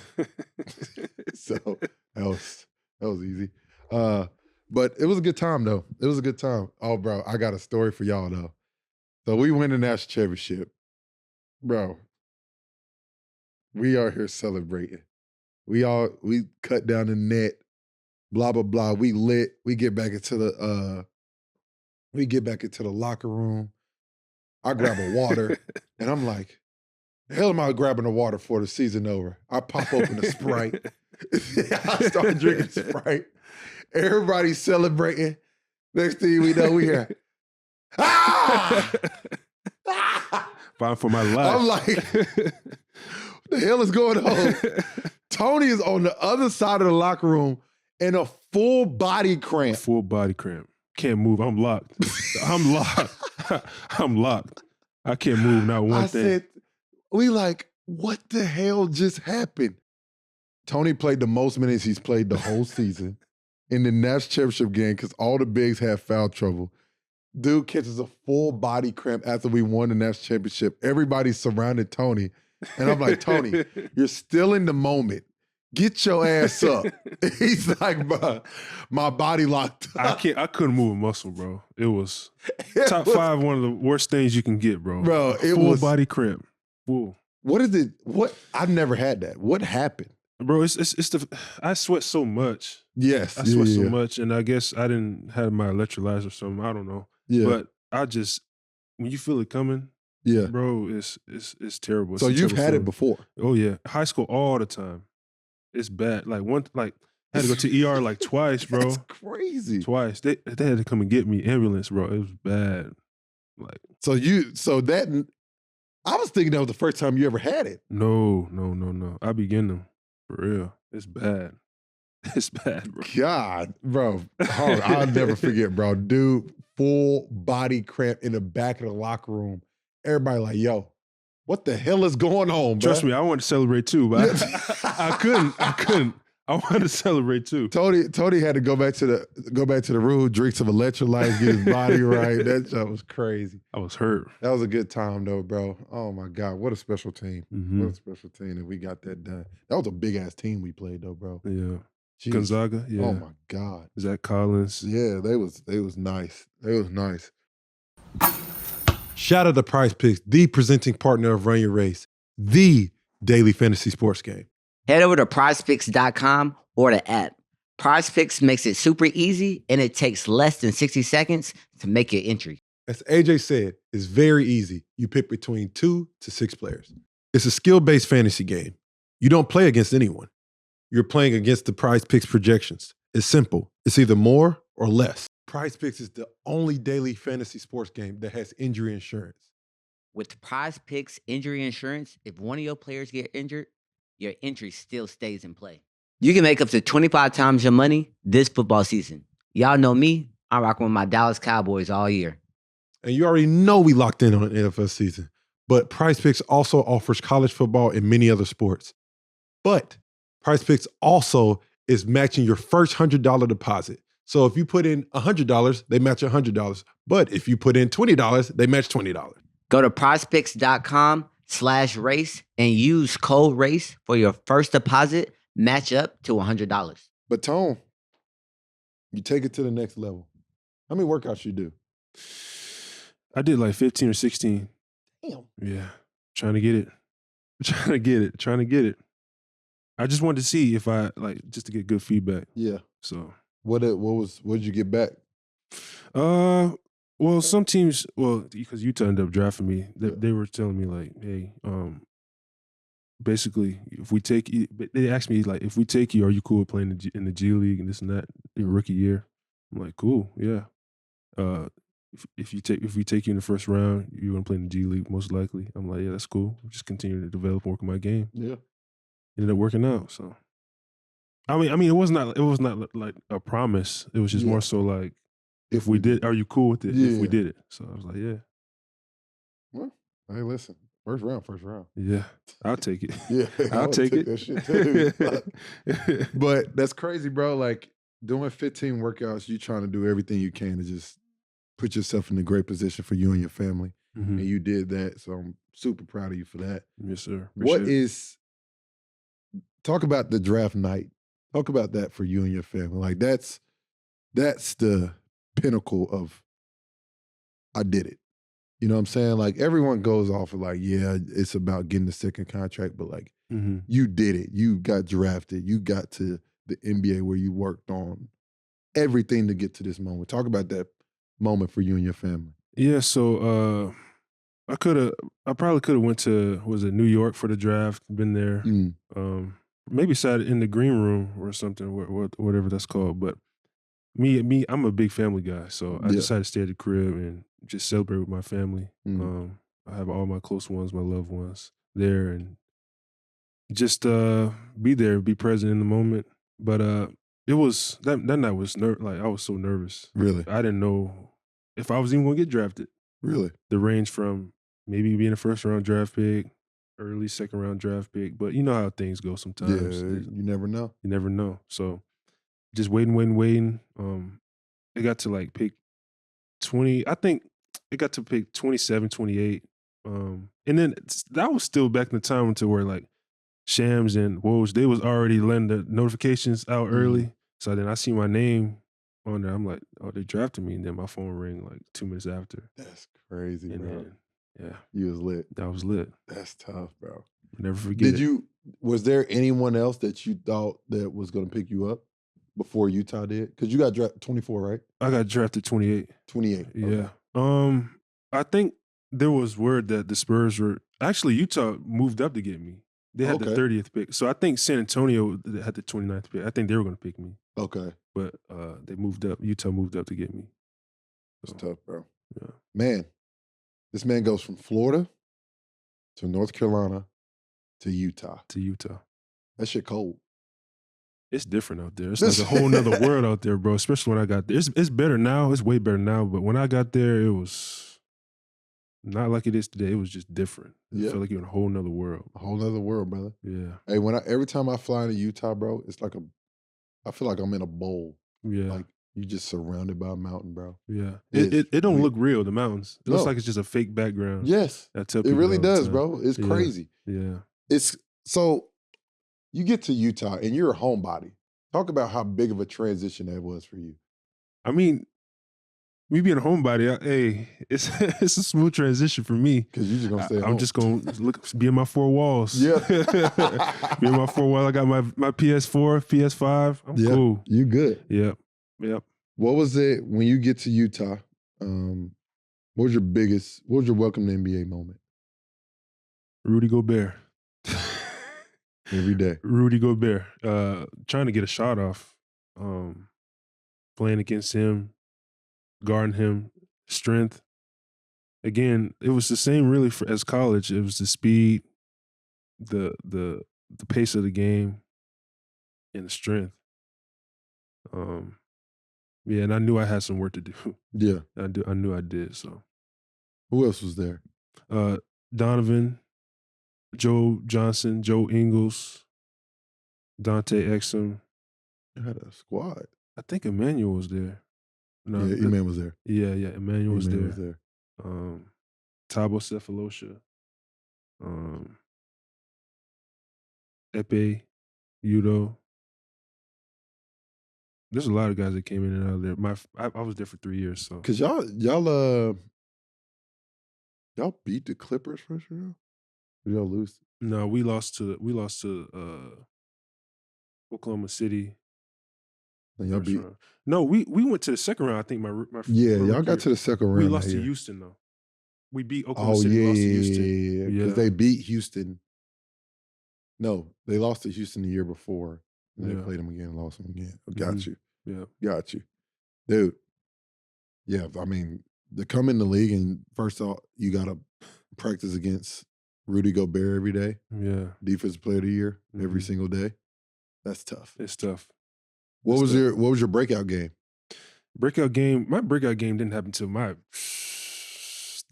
So that was easy. But it was a good time though. It was a good time. Oh, bro, I got a story for y'all though. So we win the national championship, bro. We are here celebrating. We cut down the net. Blah blah blah. We lit. We get back into the locker room. I grab a water, and I'm like, the hell am I grabbing the water for? The season over. I pop open a Sprite. I start drinking Sprite. Everybody's celebrating. Next thing we know, we hear, ah! Fine for my life. I'm like, what the hell is going on? Tony is on the other side of the locker room in a full body cramp. Full body cramp. Can't move. I'm locked. I'm locked. I'm locked. I can't move, not one thing. Said, we like, what the hell just happened? Tony played the most minutes he's played the whole season in the national championship game because all the bigs had foul trouble. Dude catches a full body cramp after we won the national championship. Everybody surrounded Tony. And I'm like, Tony, you're still in the moment. Get your ass up. He's like, bro, my body locked up. I couldn't move a muscle, bro. It was top 5, one of the worst things you can get, bro. Bro, it full was body cramp. Full. What is it? What? I've never had that. What happened? Bro, it's the I sweat so much. Yes. I sweat so much, and I guess I didn't have my electrolytes or something. I don't know. Yeah. But I just, when you feel it coming, yeah, bro, it's terrible. So you've had it before? Oh yeah, high school all the time. It's bad. I had to go to ER like twice, bro. That's crazy. Twice. They had to come and get me, ambulance, bro. It was bad. Like, I was thinking that was the first time you ever had it. No. I be getting them for real. It's bad. It's bad, bro. God, bro. I'll never forget, bro. Dude, full body cramp in the back of the locker room. Everybody like, yo, what the hell is going on, bro? Trust me, I wanted to celebrate too, but I couldn't. I wanted to celebrate too. Tony had to go back to the room, drink some electrolytes, get his body right. That shit was crazy. I was hurt. That was a good time though, bro. Oh my God, what a special team. Mm-hmm. What a special team that we got that done. That was a big ass team we played though, bro. Yeah. Jeez. Gonzaga, yeah. Oh my God. Zach Collins. Yeah, they was nice. They was nice. Shout out to Prize Picks, the presenting partner of Run Your Race, the daily fantasy sports game. Head over to prizepicks.com or the app. Prize Picks makes it super easy, and it takes less than 60 seconds to make your entry. As AJ said, it's very easy. You pick between 2 to 6 players. It's a skill-based fantasy game. You don't play against anyone. You're playing against the Prize Picks projections. It's simple. It's either more or less. Prize Picks is the only daily fantasy sports game that has injury insurance. With Prize Picks injury insurance, if one of your players get injured, your entry still stays in play. You can make up to 25 times your money this football season. Y'all know me. I'm rocking with my Dallas Cowboys all year. And you already know we locked in on the NFL season. But Prize Picks also offers college football and many other sports. But Prize Picks also is matching your first $100 deposit. So if you put in $100, they match $100. But if you put in $20, they match $20. Go to prizepicks.com/race and use code RACE for your first deposit match up to $100. But Tone, you take it to the next level. How many workouts you do? I did like 15 or 16. Damn. Yeah. Trying to get it. I just wanted to see if I just to get good feedback. Yeah. So what did you get back? Well, some teams, because Utah ended up drafting me, they were telling me like, hey, basically, if we take you, they asked me like, if we take you, are you cool with playing in the G League and this and that your rookie year? I'm like, cool, yeah. If we take you in the first round, you're gonna play in the G League most likely. I'm like, yeah, that's cool. Just continue to develop and work on my game. Yeah. Ended up working out. So, I mean, it was not like a promise. It was just more so like, if we did, are you cool with it? Yeah. If we did it. So I was like, yeah. Well, hey, listen, First round. Yeah, I'll take it. Yeah, I'll take it. that shit too. But that's crazy, bro. Like doing 15 workouts, you trying to do everything you can to just put yourself in a great position for you and your family. Mhm. And you did that. So I'm super proud of you for that. Yes, sir. What Appreciate it. is talk about the draft night. Talk about that for you and your family. Like that's the pinnacle of I did it. You know what I'm saying? Like everyone goes off of like, yeah, it's about getting the second contract, but like Mhm. you did it. You got drafted. You got to the NBA where you worked on everything to get to this moment. Talk about that moment for you and your family. Yeah, so I probably could have went to New York for the draft, been there. Maybe sat in the green room or something, whatever that's called. But me, I'm a big family guy, so I Yeah. decided to stay at the crib and just celebrate with my family. Mm. I have all my close ones, my loved ones there, and just be there, be present in the moment. But it was that night was like I was so nervous. Really? I didn't know if I was even going to get drafted. Really? The range from maybe being a first round draft pick, early second round draft pick, but you know how things go sometimes. Yeah, you never know. You never know. So just waiting. It got to like pick 20. I think it got to pick 27, 28. And then that was still back in the time to where like Shams and Woj, they was already letting the notifications out early. So then I see my name on there. I'm like, oh, they drafted me. And then my phone rang like 2 minutes after. That's crazy, And bro. then, yeah, You was lit. that was lit. That's tough, bro. Never forget it. Was there anyone else that you thought that was going to pick you up before Utah did? Because you got drafted 24, right? I got drafted 28. 28. Yeah. Okay. I think there was word that the Spurs were actually Utah moved up to get me. They had the 30th pick. So I think San Antonio had the 29th pick. I think they were going to pick me. Okay. But they moved up. Utah moved up to get me. That's tough, bro. Yeah. Man, this man goes from Florida to North Carolina to Utah. That shit cold. It's different out there. It's like a whole nother world out there, bro. Especially when I got there. It's better now. It's way better now. But when I got there, it was not like it is today. It was just different. It felt like you're in a whole nother world. A whole nother world, brother. Yeah. Hey, every time I fly into Utah, bro, it's like I feel like I'm in a bowl. Yeah. Like you just surrounded by a mountain, bro. Yeah. It don't look real, the mountains. It looks like it's just a fake background. Yes. I tell It people really all the does, time. bro. It's crazy. Yeah. It's so you get to Utah and you're a homebody. Talk about how big of a transition that was for you. I mean, me being a homebody, it's a smooth transition for me. Because you're just gonna stay at home. I'm just gonna be in my four walls. Yeah. Be in my four walls. I got my PS4, PS5. I'm cool. You good. Yep. What was it when you get to Utah? What was your welcome to NBA moment? Rudy Gobert. Every day. Rudy Gobert. Trying to get a shot off. Playing against him, guarding him, strength. Again, it was the same really as college. It was the speed, the pace of the game, and the strength. Yeah, and I knew I had some work to do. Yeah. I knew I did, so. Who else was there? Donovan, Joe Johnson, Joe Ingles, Dante Exum. You had a squad. I think Emmanuel was there. No, yeah, Emmanuel was there. Yeah, Emmanuel was there. there. Thabo Cephalosha. Epe, Udo. There's a lot of guys that came in and out of there. I was there for 3 years, so. Cause y'all beat the Clippers first round? Or y'all lose? No, we lost to Oklahoma City. And y'all beat. Round. No, we went to the second round. I think my y'all got to the second round. We lost to Houston though. We beat Oklahoma City. Lost to Houston. Yeah. Because they beat Houston. No, they lost to Houston the year before. And they played them again and lost them again. Got you. Yeah. Got you. Dude. Yeah, I mean, to come in the league and first off, you got to practice against Rudy Gobert every day. Yeah. Defensive player of the year every single day. That's tough. It's tough. What was your breakout game? My breakout game didn't happen until my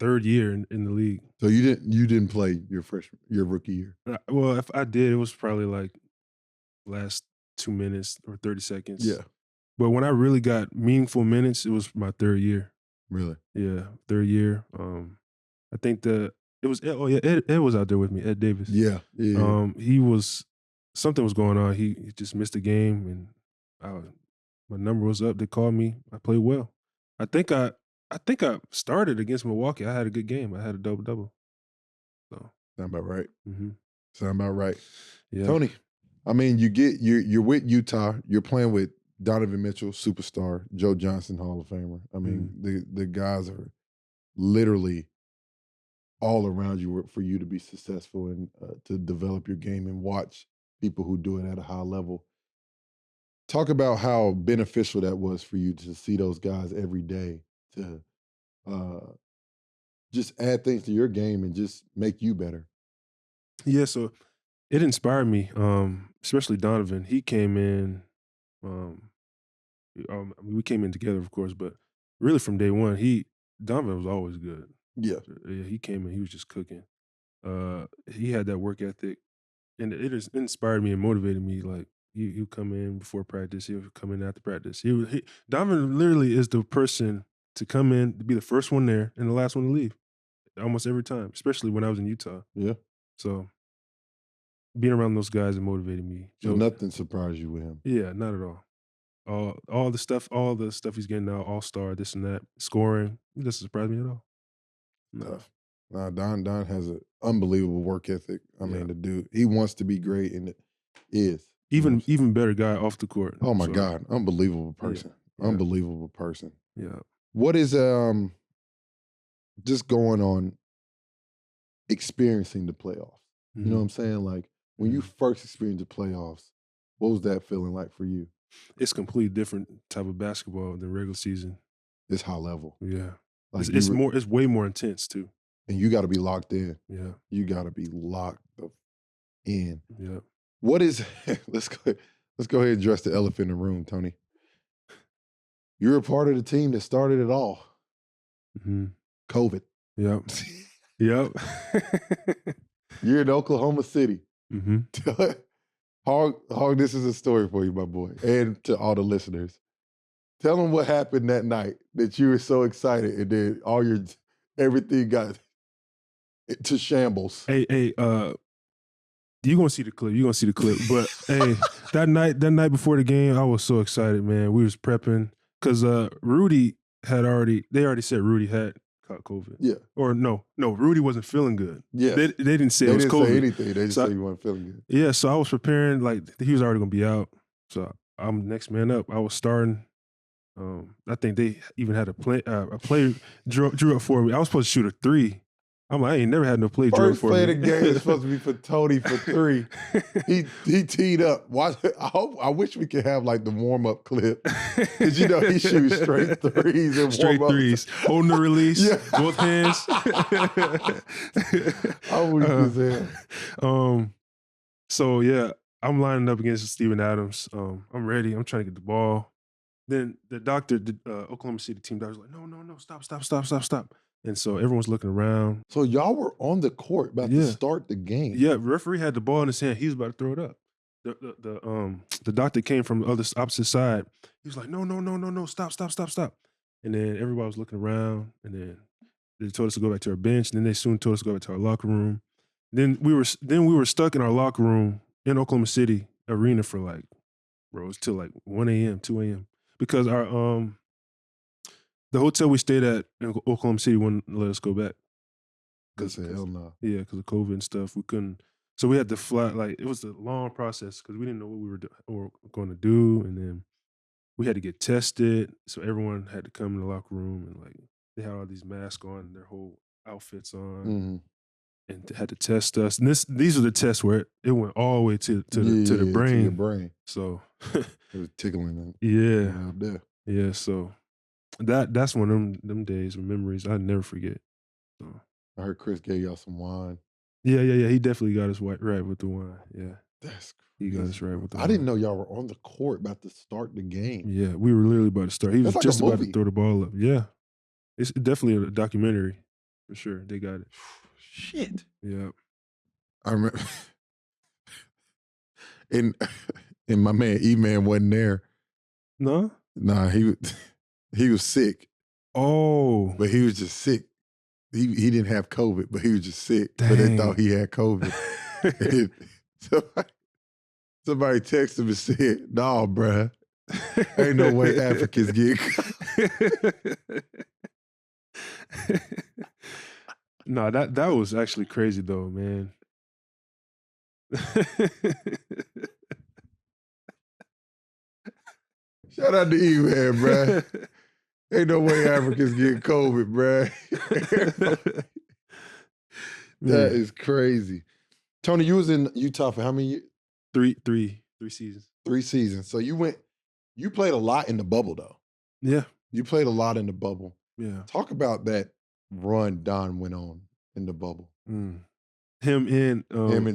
third year in the league. So you didn't play your rookie year. Well, if I did, it was probably like last 2 minutes or 30 seconds. Yeah, But when I really got meaningful minutes, it was my third year. really. Yeah, third year. I think it was Ed was out there with me, Ed Davis. Yeah. He was something was going on. He just missed a game, and my number was up. They called me. I played well. I think I started against Milwaukee. I had a good game. I had a double. So Sound about right. mm-hmm. Sound about right. Yeah. Tony, I mean, you're with Utah. You're playing with Donovan Mitchell, superstar, Joe Johnson, Hall of Famer. I mean, the guys are literally all around you for you to be successful and to develop your game and watch people who do it at a high level. Talk about how beneficial that was for you to see those guys every day to just add things to your game and just make you better. Yeah, so it inspired me, especially Donovan. He came in, we came in together, of course, but really from day one, Donovan was always good. Yeah. He came in, he was just cooking. He had that work ethic, and it inspired me and motivated me. Like he'll come in before practice, he'll come in after practice. Donovan literally is the person to come in, to be the first one there and the last one to leave, almost every time, especially when I was in Utah. Yeah. So being around those guys, it motivated me. So nothing surprised you with him? Yeah, not at all. All the stuff he's getting now, all-star, this and that, scoring, it doesn't surprise me at all. No. Don has an unbelievable work ethic. I mean, the dude, he wants to be great, and it is. Even better guy off the court. Oh my God, unbelievable person. Yeah. Unbelievable person. Yeah. What is just going on experiencing the playoffs? You know what I'm saying? Like when you first experienced the playoffs, what was that feeling like for you? It's completely different type of basketball than regular season. It's high level. Yeah. Like it's way more intense too. And you got to be locked in. Yeah. You got to be locked in. Yeah. What is let's go ahead and address the elephant in the room, Tony. You're a part of the team that started it all. Mm-hmm. COVID. Yep. Yep. You're in Oklahoma City. Mm-hmm. Hog, this is a story for you, my boy, and to all the listeners. Tell them what happened that night that you were so excited, and then everything got to shambles. Hey, you're gonna see the clip. But hey, that night before the game, I was so excited, man. We was prepping because Rudy they already said Rudy had caught COVID. Yeah. Or no, Rudy wasn't feeling good. Yeah. They didn't say it was COVID. They didn't say anything. They just said he wasn't feeling good. Yeah, so I was preparing, like he was already gonna be out. So I'm next man up. I was starting. I think they even had a play drew up for me. I was supposed to shoot a 3. I'm like, I ain't never had no play drew up for me. First play of the game is supposed to be for Tony for 3. He teed up. I wish we could have like the warm up clip because he shoots straight threes and straight warm threes, holding the release, both hands. I weak as hell. So yeah, I'm lining up against Steven Adams. I'm ready. I'm trying to get the ball. Then the doctor, the Oklahoma City team doctor, was like, no, stop. And so everyone's looking around. So y'all were on the court about to start the game. Yeah, referee had the ball in his hand. He was about to throw it up. The doctor came from the opposite side. He was like, no, stop. And then everybody was looking around, and then they told us to go back to our bench. And then they soon told us to go back to our locker room. Then we were stuck in our locker room in Oklahoma City arena for like, bro, it was till like 1 a.m., 2 a.m. Because our the hotel we stayed at in Oklahoma City wouldn't let us go back. Hell no. Yeah, because of COVID and stuff. We couldn't. So we had to fly. Like it was a long process because we didn't know what we were going to do, and then we had to get tested. So everyone had to come in the locker room, and like they had all these masks on, and their whole outfits on, and had to test us. And these are the tests where it went all the way to the brain. To your brain. So it was tickling. Yeah. So that's one of them days or memories I'd never forget. So I heard Chris gave y'all some wine. Yeah. He definitely got us right with the wine. Yeah. That's crazy. He got us right with the wine. I didn't know y'all were on the court about to start the game. Yeah, we were literally about to start. He was That's like just a about movie. to throw the ball up. Yeah. It's definitely a documentary. For sure. They got it. Shit. Yeah. I remember, and my man E-Man wasn't there. No? Nah, he was sick, Oh. but he was just sick. He didn't have COVID, but he was just sick. But they Dang. thought he had COVID. And somebody texted him and said, "Nah, bruh, ain't no way Africans get COVID." No, that was actually crazy though, man. Shout out to E-Man, bruh. Ain't no way Africans get COVID, bruh. That is crazy. Tony, you was in Utah for how many years? 3 seasons. 3 seasons. So you played a lot in the bubble, though. Yeah. You played a lot in the bubble. Yeah. Talk about that run Don went on in the bubble. Him and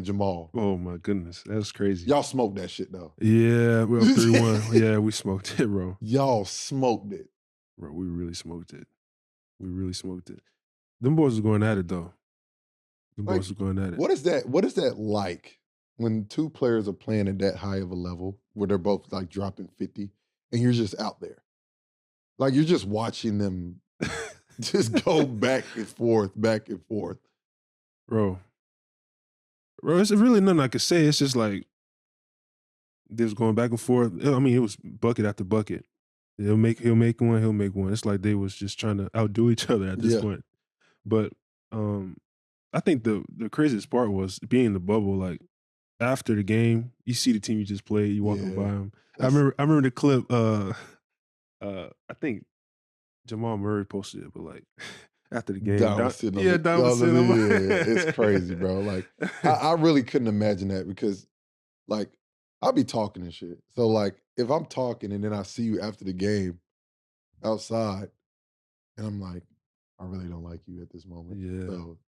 Jamal. Oh my goodness, that's crazy. Y'all smoked that shit though. Yeah, we up 3-1. Yeah, we smoked it, bro. Y'all smoked it. Bro, we really smoked it. We really smoked it. Them boys was going at it though. Them boys was going at it. What is that like when two players are playing at that high of a level where they're both like dropping 50 and you're just out there? Like you're just watching them just go back and forth. Bro, it's really nothing I could say. It's just like they was going back and forth. I mean, it was bucket after bucket. He'll make one. It's like they was just trying to outdo each other at this point. But I think the craziest part was being in the bubble. Like after the game, you see the team you just played. You walking by them. I remember the clip. I think Jamal Murray posted it, but like after the game, Don was sitting on it's crazy, bro. Like I really couldn't imagine that because like I'll be talking and shit. So like if I'm talking and then I see you after the game outside and I'm like, I really don't like you at this moment. Yeah. So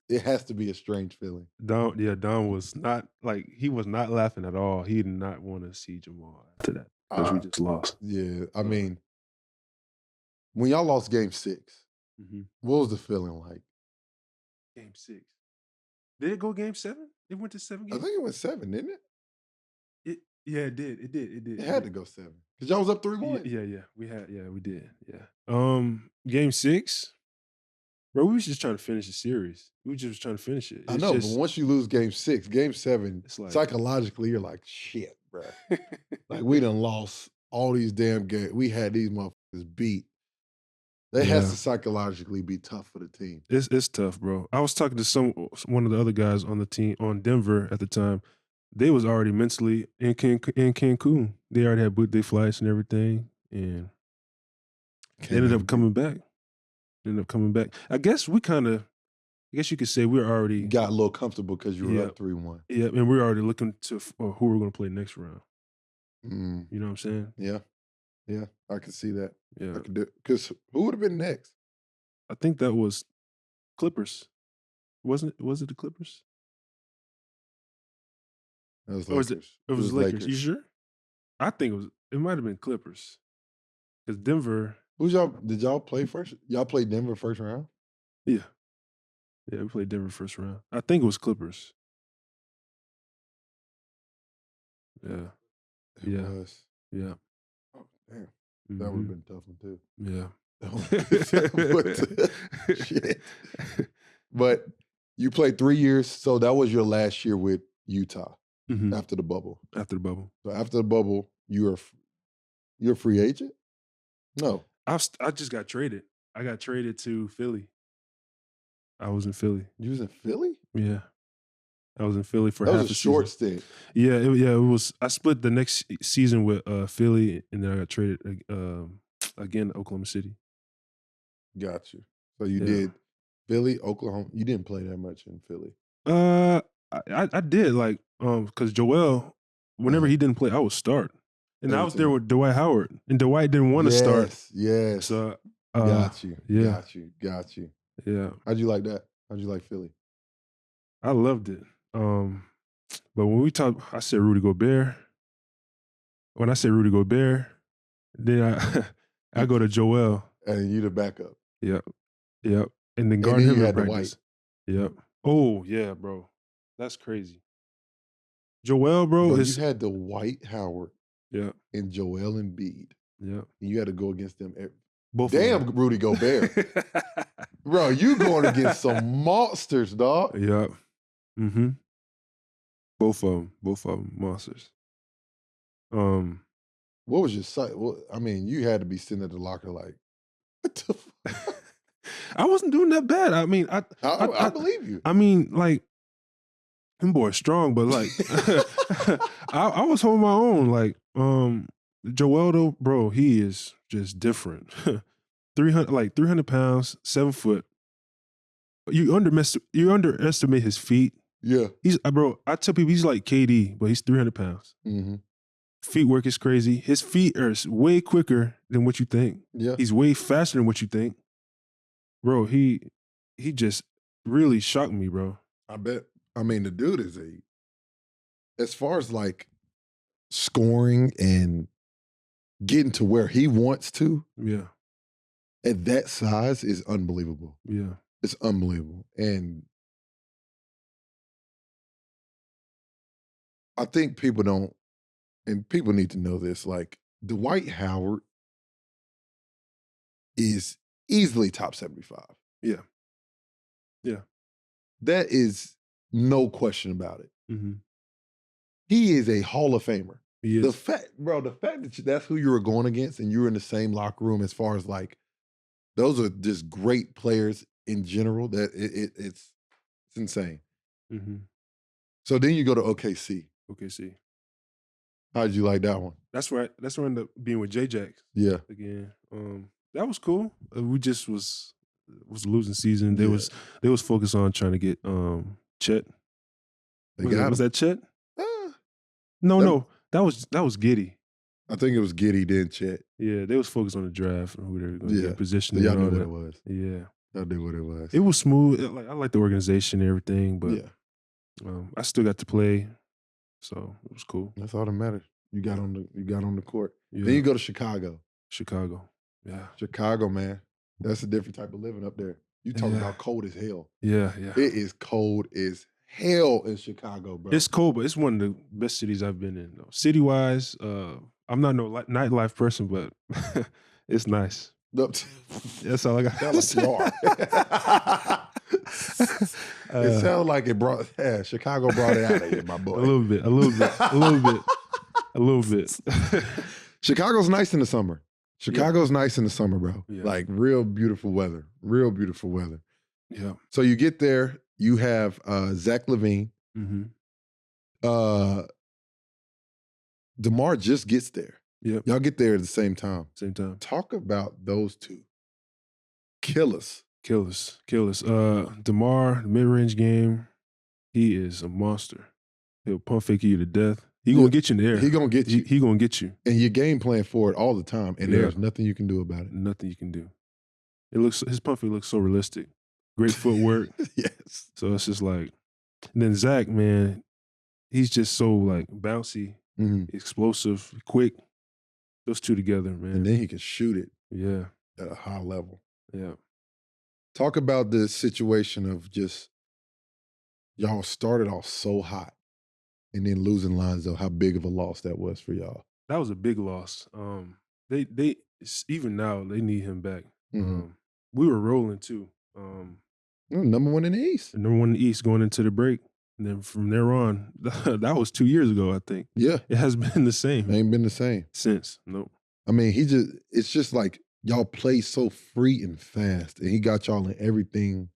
it has to be a strange feeling. Don was not like he was not laughing at all. He did not want to see Jamal after that because we just lost. Yeah, I mean, when y'all lost Game 6, what was the feeling like? Game 6. Did it go Game 7? It went to 7 games. I think it went 7, didn't it? Yeah, it did. It had to go 7 because y'all was up 3-1. Yeah. We did. Yeah. Game 6. Bro, we was just trying to finish the series. We just was trying to finish it. I know, but once you lose Game 6, Game 7, it's like, psychologically, you're like, shit, bro. Like, we done lost all these damn games. We had these motherfuckers beat. That has to psychologically be tough for the team. It's tough, bro. I was talking to one of the other guys on the team, on Denver at the time. They was already mentally in Cancun. They already had booked their flights and everything, and they ended up coming back. I guess you could say we're already got a little comfortable because you were up 3-1. Yeah, and we're already looking to who we're going to play next round. You know what I'm saying? Yeah, I can see that. Yeah, I could do it. Because who would have been next? I think that was Clippers. Wasn't it? Was it the Clippers? It was Lakers. It was Lakers. You sure? I think it might have been Clippers. Because Denver. Did y'all play first? Y'all played Denver first round? Yeah. Yeah, we played Denver first round. I think it was Clippers. Yeah. It was. Yeah. Oh, damn. That would have been a tough one, too. Yeah. Shit. But you played 3 years, so that was your last year with Utah after the bubble. After the bubble. So after the bubble, you're a free agent? No. I just got traded. I got traded to Philly. I was in Philly. You was in Philly? Yeah. I was in Philly for half a season. That was a short stint. Yeah, it was. I split the next season with Philly, and then I got traded again to Oklahoma City. Got you. So you did Philly, Oklahoma. You didn't play that much in Philly. I did because Joel, whenever he didn't play, I would start. And I was there with Dwight Howard, and Dwight didn't want to start. Yes. So got you. Yeah. Got you. Yeah. How'd you like that? How'd you like Philly? I loved it. But when we talked, I said Rudy Gobert. When I said Rudy Gobert, then I go to Joel. And you the backup. Yep. And then And guarding then him you in had the practice. Yep. Oh, yeah, bro. That's crazy. Joel, bro, Bro, is you had the White Howard yeah, and Joel Embiid. yeah. And you had to go against them. Both of Damn, them. Rudy Gobert. Bro, you going against some monsters, dog. Yep. Mm-hmm. Both of them, monsters. What was your sight? Well, I mean, you had to be sitting at the locker like, what the fuck? I wasn't doing that bad. I mean, I believe you. I mean, like, them boys strong, but like, I was holding my own. Like, Joel though, bro, he is just different. 300 pounds, 7 foot. You underestimate his feet. Yeah. He's bro. I tell people he's like KD, but he's 300 pounds. Mm-hmm. Feet work is crazy. His feet are way quicker than what you think. Yeah. He's way faster than what you think. Bro, he just really shocked me, bro. I bet. I mean, the dude is as far as like scoring and getting to where he wants to Yeah. at that size is unbelievable. Yeah. It's unbelievable. And I think people don't, and people need to know this, like Dwight Howard is easily top 75. Yeah. Yeah. That is no question about it. Mm-hmm. He is a Hall of Famer. He is. The fact that that's who you were going against and you were in the same locker room as far as like, those are just great players in general, that it's insane. Mm-hmm. So then you go to OKC. OKC. How did you like that one? That's where I ended up being with J-Jax. Yeah. Again. That was cool. We just was losing season. They Yeah. was focused on trying to get Chet. Was that Chet? No. That was Giddey. I think it was Giddey, then Chet. Yeah, they was focused on the draft and who they were going to get positioned. So y'all and all knew what that. it was. Yeah. Y'all knew what it was. It was smooth. Like, I like the organization and everything, but I still got to play, so it was cool. That's all that matters. You got on the court. Yeah. Then you go to Chicago. Yeah. Chicago, man. That's a different type of living up there. You talking about cold as hell. Yeah. It is cold as hell in Chicago, bro. It's cold, but it's one of the best cities I've been in. City-wise, I'm not no nightlife person, but it's nice. That's all I got. Sounds like you are. It sounds like Chicago brought it out of you, my boy. A little bit. Chicago's nice in the summer. Chicago's nice in the summer, bro. Yeah. Like real beautiful weather. Yeah. So you get there, you have Zach LaVine. Mm-hmm. DeMar just gets there. Yep. Y'all get there at the same time. Talk about those two. Killers. DeMar, mid-range game, he is a monster. He'll pump fake you to death. He gonna get you in the air. He gonna get you. He gonna get you. And you're game playing for it all the time, and there's nothing you can do about it. Nothing you can do. His pump fake looks so realistic. Great footwork. Yes. So it's just like, and then Zach, man, he's just so like bouncy, explosive, quick. Those two together, man. And then he can shoot it. Yeah. At a high level. Yeah. Talk about the situation of just y'all started off so hot and then losing Lonzo, how big of a loss that was for y'all. That was a big loss. They even now they need him back. We were rolling too. Number one in the East. Number one in the East going into the break. And then from there on, that was 2 years ago, I think. Yeah. It has been the same. Ain't been the same. Since. Nope. I mean, it's just like y'all play so free and fast, and he got y'all in everything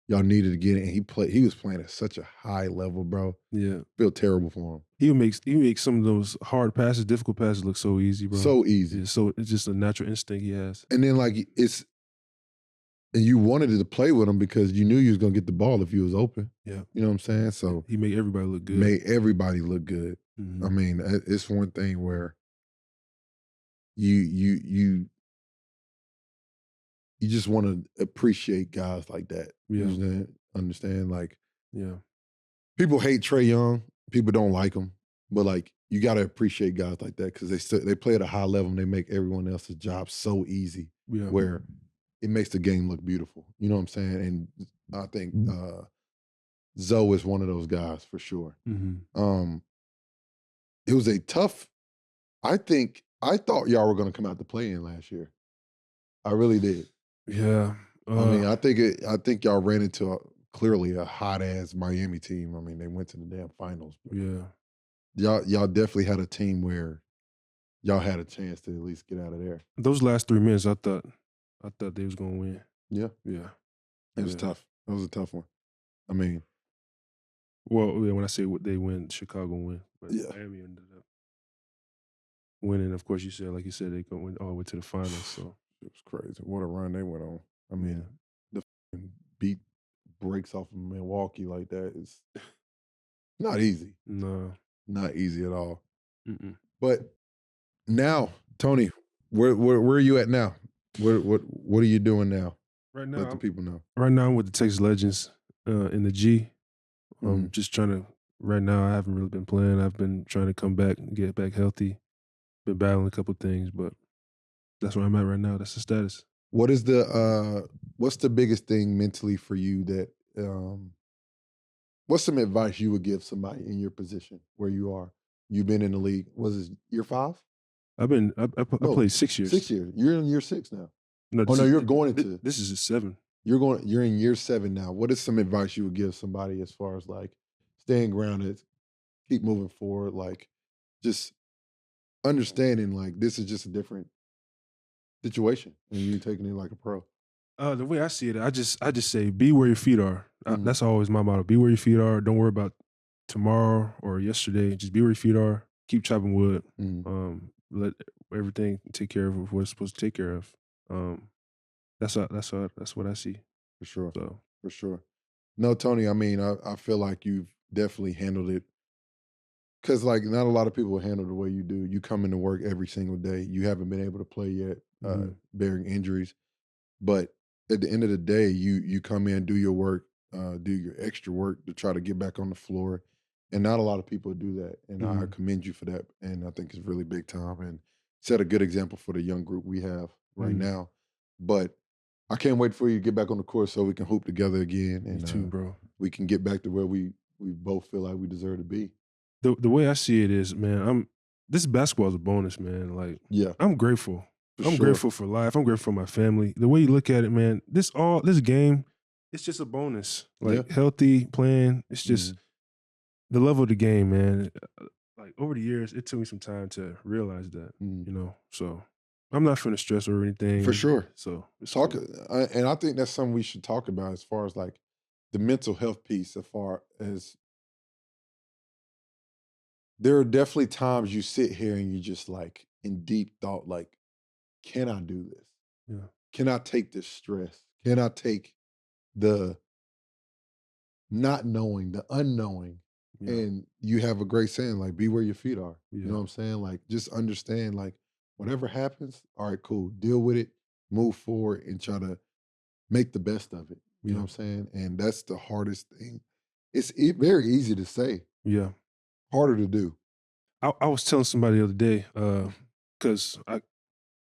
y'all needed to get it. And he was playing at such a high level, bro. Yeah. Feel terrible for him. He makes some of those hard passes, difficult passes look so easy, bro. So easy. Yeah, so it's just a natural instinct he has. And then and you wanted to play with him because you knew you was gonna get the ball if you was open. Yeah. You know what I'm saying? So he made everybody look good. I mean, it's one thing where you just want to appreciate guys like that. Yeah. You understand? Like, yeah. People hate Trae Young. People don't like him. But like, you got to appreciate guys like that because they play at a high level and they make everyone else's job so easy. Yeah. Where it makes the game look beautiful. You know what I'm saying? And I think Zoe is one of those guys for sure. It was a tough. I thought y'all were going to come out to play in last year. I really did. Yeah. I mean, I think y'all ran into clearly a hot ass Miami team. I mean, they went to the damn finals. Yeah. Y'all definitely had a team where y'all had a chance to at least get out of there. Those last 3 minutes, I thought they was gonna win. Yeah. Yeah. It was tough. It was a tough one. I mean, well, yeah, when I say they win, Chicago win, but Yeah. Miami ended up winning. Of course, like you said, they went all the way to the finals. So it was crazy. What a run they went on. I mean, the beat breaks off of Milwaukee like that is not easy. no, Not easy at all. Mm-mm. But now, Tony, where are you at now? What are you doing now? Right now, Let the people know. Right now, I'm with the Texas Legends in the G. Mhm. Just trying to. Right now, I haven't really been playing. I've been trying to come back and get back healthy. Been battling a couple things, but that's where I'm at right now. That's the status. What's the biggest thing mentally for you that what's some advice you would give somebody in your position where you are? You've been in the league. Was it year 5? I played 6 years. 6 years. You're in year 6 now. No, you're going into this is 7. You're in year 7 now. What is some advice you would give somebody as far as like staying grounded, keep moving forward, like just understanding like this is just a different situation and you taking it like a pro? The way I see it, I just say be where your feet are. Mhm. That's always my motto. Be where your feet are. Don't worry about tomorrow or yesterday. Just be where your feet are. Keep chopping wood. Mhm. Let everything take care of what it's supposed to take care of. That's what I see. For sure. So For sure. No, Tony, I mean, I feel like you've definitely handled it because, like, not a lot of people handle the way you do. You come into work every single day. You haven't been able to play yet, bearing injuries. But at the end of the day, you come in, do your work, do your extra work to try to get back on the floor. And not a lot of people do that. And I commend you for that. And I think it's really big time and set a good example for the young group we have right now. But I can't wait for you to get back on the court so we can hoop together again. And me too, bro. we can get back to where we both feel like we deserve to be. The way I see it is, man, this basketball is a bonus, man. Like, Yeah. I'm grateful. I'm sure. grateful for life. I'm grateful for my family. The way you look at it, man, this game, it's just a bonus. Like healthy playing, it's just the level of the game, man. Like over the years, it took me some time to realize that, you know. So I'm not finna stress or anything. For sure. So it's Talk, cool. and I think that's something we should talk about as far as like the mental health piece. As far as there are definitely times you sit here and you just like in deep thought, like, can I do this? Yeah. Can I take this stress? Can I take the not knowing, the unknowing? Yeah. And you have a great saying, like, be where your feet are. You Yeah. know what I'm saying? Like, just understand, like, whatever happens, all right, cool. Deal with it, move forward, and try to make the best of it. You know what I'm saying? And that's the hardest thing. It's very easy to say, Yeah. harder to do. I was telling somebody the other day, because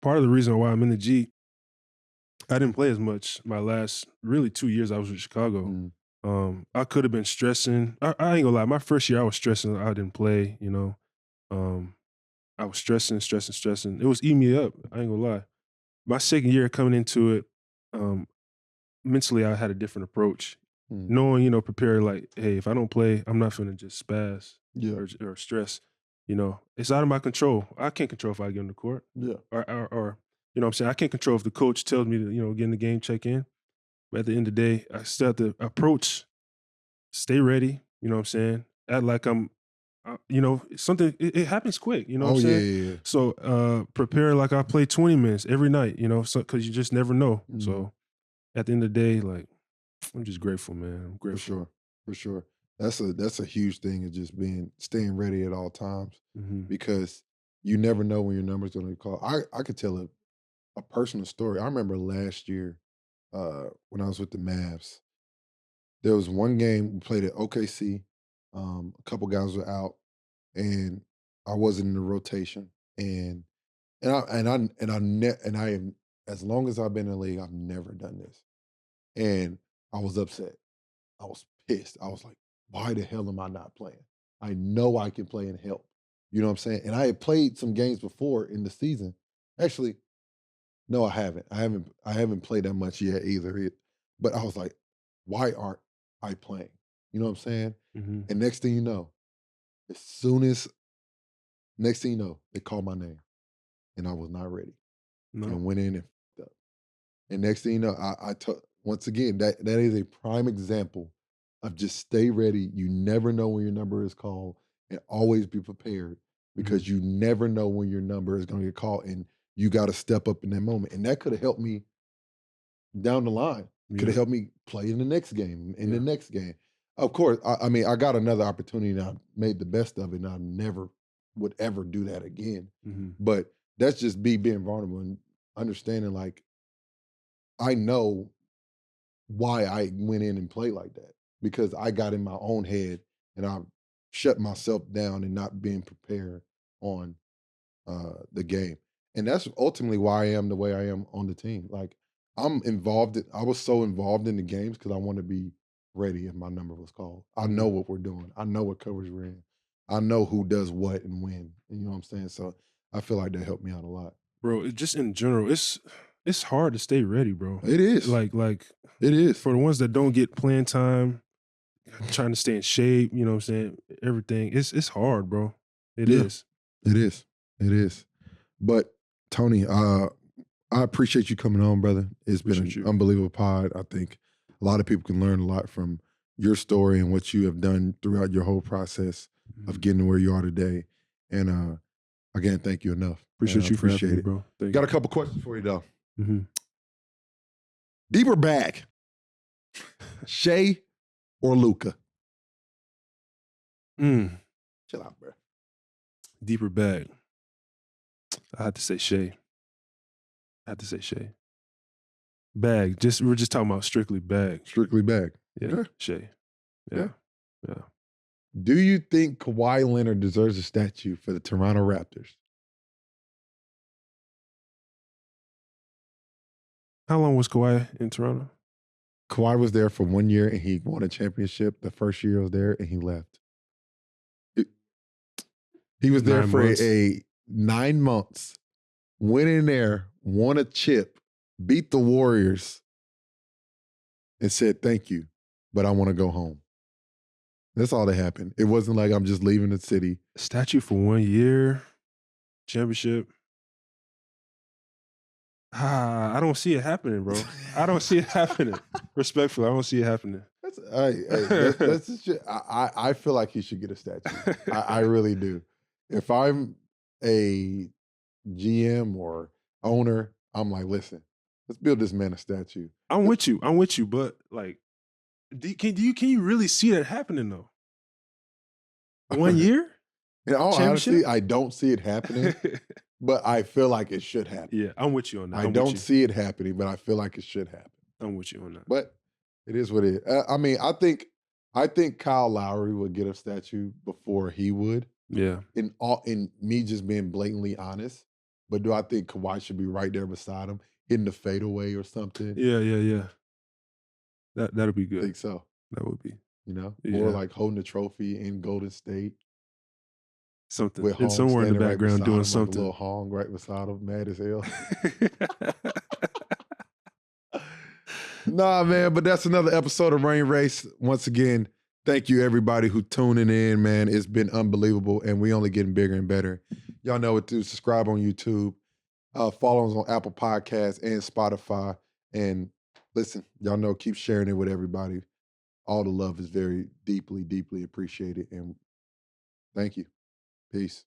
part of the reason why I'm in the G, I didn't play as much my last really 2 years I was in Chicago. I could have been stressing. I ain't gonna lie. My first year I was stressing. I didn't play. You know, I was stressing. It was eating me up. I ain't gonna lie. My second year coming into it, mentally I had a different approach. Knowing, prepare like, hey, if I don't play, I'm not finna just spaz or stress. You know, it's out of my control. I can't control if I get on the court. Yeah. Or you know what I'm saying? I can't control if the coach tells me to, get in the game, check in. But at the end of the day, I still have to approach, stay ready, you know what I'm saying? Act like I'm, something, it happens quick, you know what I'm saying? Yeah. So prepare like I play 20 minutes every night, because you just never know. So at the end of the day, like, I'm just grateful, man. I'm grateful. For sure. That's a huge thing of just staying ready at all times because you never know when your number's going to be called. I could tell a personal story. I remember last year when I was with the Mavs, there was one game we played at OKC. A couple guys were out, and I wasn't in the rotation, and I as long as I've been in the league, I've never done this. And I was upset. I was pissed. I was like, why the hell am I not playing? I know I can play and help. You know what I'm saying? And I had played some games before in the season. Actually, no, I haven't. I haven't played that much yet either. But I was like, why aren't I playing? You know what I'm saying? Mm-hmm. And next thing you know, they called my name, and I was not ready, No. and went in and f***ed up. And next thing you know, once again, that is a prime example of just stay ready. You never know when your number is called, and always be prepared because you never know when your number is going to get called, and you got to step up in that moment. And that could have helped me down the line. Could have helped me play in the next game, the next game. Of course, I mean, I got another opportunity and I made the best of it, and I never would ever do that again. Mm-hmm. But that's just being vulnerable and understanding, like, I know why I went in and played like that, because I got in my own head and I shut myself down and not being prepared on the game. And that's ultimately why I am the way I am on the team. Like, I was so involved in the games because I want to be ready if my number was called. I know what we're doing. I know what coverage we're in. I know who does what and when. And you know what I'm saying? So I feel like that helped me out a lot. Bro, just in general, it's hard to stay ready, bro. It is. Like it is. For the ones that don't get playing time, trying to stay in shape, you know what I'm saying? Everything. It's hard, bro. It is. It is. But Tony, I appreciate you coming on, brother. It's been an unbelievable pod. I think a lot of people can learn a lot from your story and what you have done throughout your whole process of getting to where you are today. And again, thank you enough. Appreciate you for having me, it, bro. Got a couple questions for you, though. Mm-hmm. Deeper bag, Shea or Luka? Chill out, bro. Deeper bag. I had to say Shea. Bag. We're just talking about strictly bag. Strictly bag. Yeah. Okay. Shea. Yeah. Do you think Kawhi Leonard deserves a statue for the Toronto Raptors? How long was Kawhi in Toronto? Kawhi was there for 1 year and he won a championship. The first year he was there and he left. He was there for 9 months, went in there, won a chip, beat the Warriors, and said, thank you, but I want to go home. That's all that happened. It wasn't like I'm just leaving the city. Statue for 1 year, championship. I don't see it happening, bro. I don't see it happening. Respectfully, I don't see it happening. That's just, I feel like he should get a statue. I really do. If I'm a GM or owner, I'm like, listen, let's build this man a statue. I'm with you, but like, can you really see that happening though? 1 year? In all honesty, I don't see it happening, but I feel like it should happen. Yeah, I'm with you on that. I don't see it happening, but I feel like it should happen. I'm with you on that. But it is what it is. I mean, I think Kyle Lowry would get a statue before he would. Yeah. In me just being blatantly honest. But do I think Kawhi should be right there beside him, hitting the fadeaway or something? Yeah. That'll be good. I think so. That would be. Or like holding a trophy in Golden State. Something. With and somewhere in the background doing something. Like a little Hong right beside him, mad as hell. Nah, man, but that's another episode of Rain Race. Once again, thank you everybody who tuning in, man. It's been unbelievable, and we only getting bigger and better. Y'all know what to do. Subscribe on YouTube. Follow us on Apple Podcasts and Spotify. And listen, y'all know, keep sharing it with everybody. All the love is very deeply, deeply appreciated. And thank you. Peace.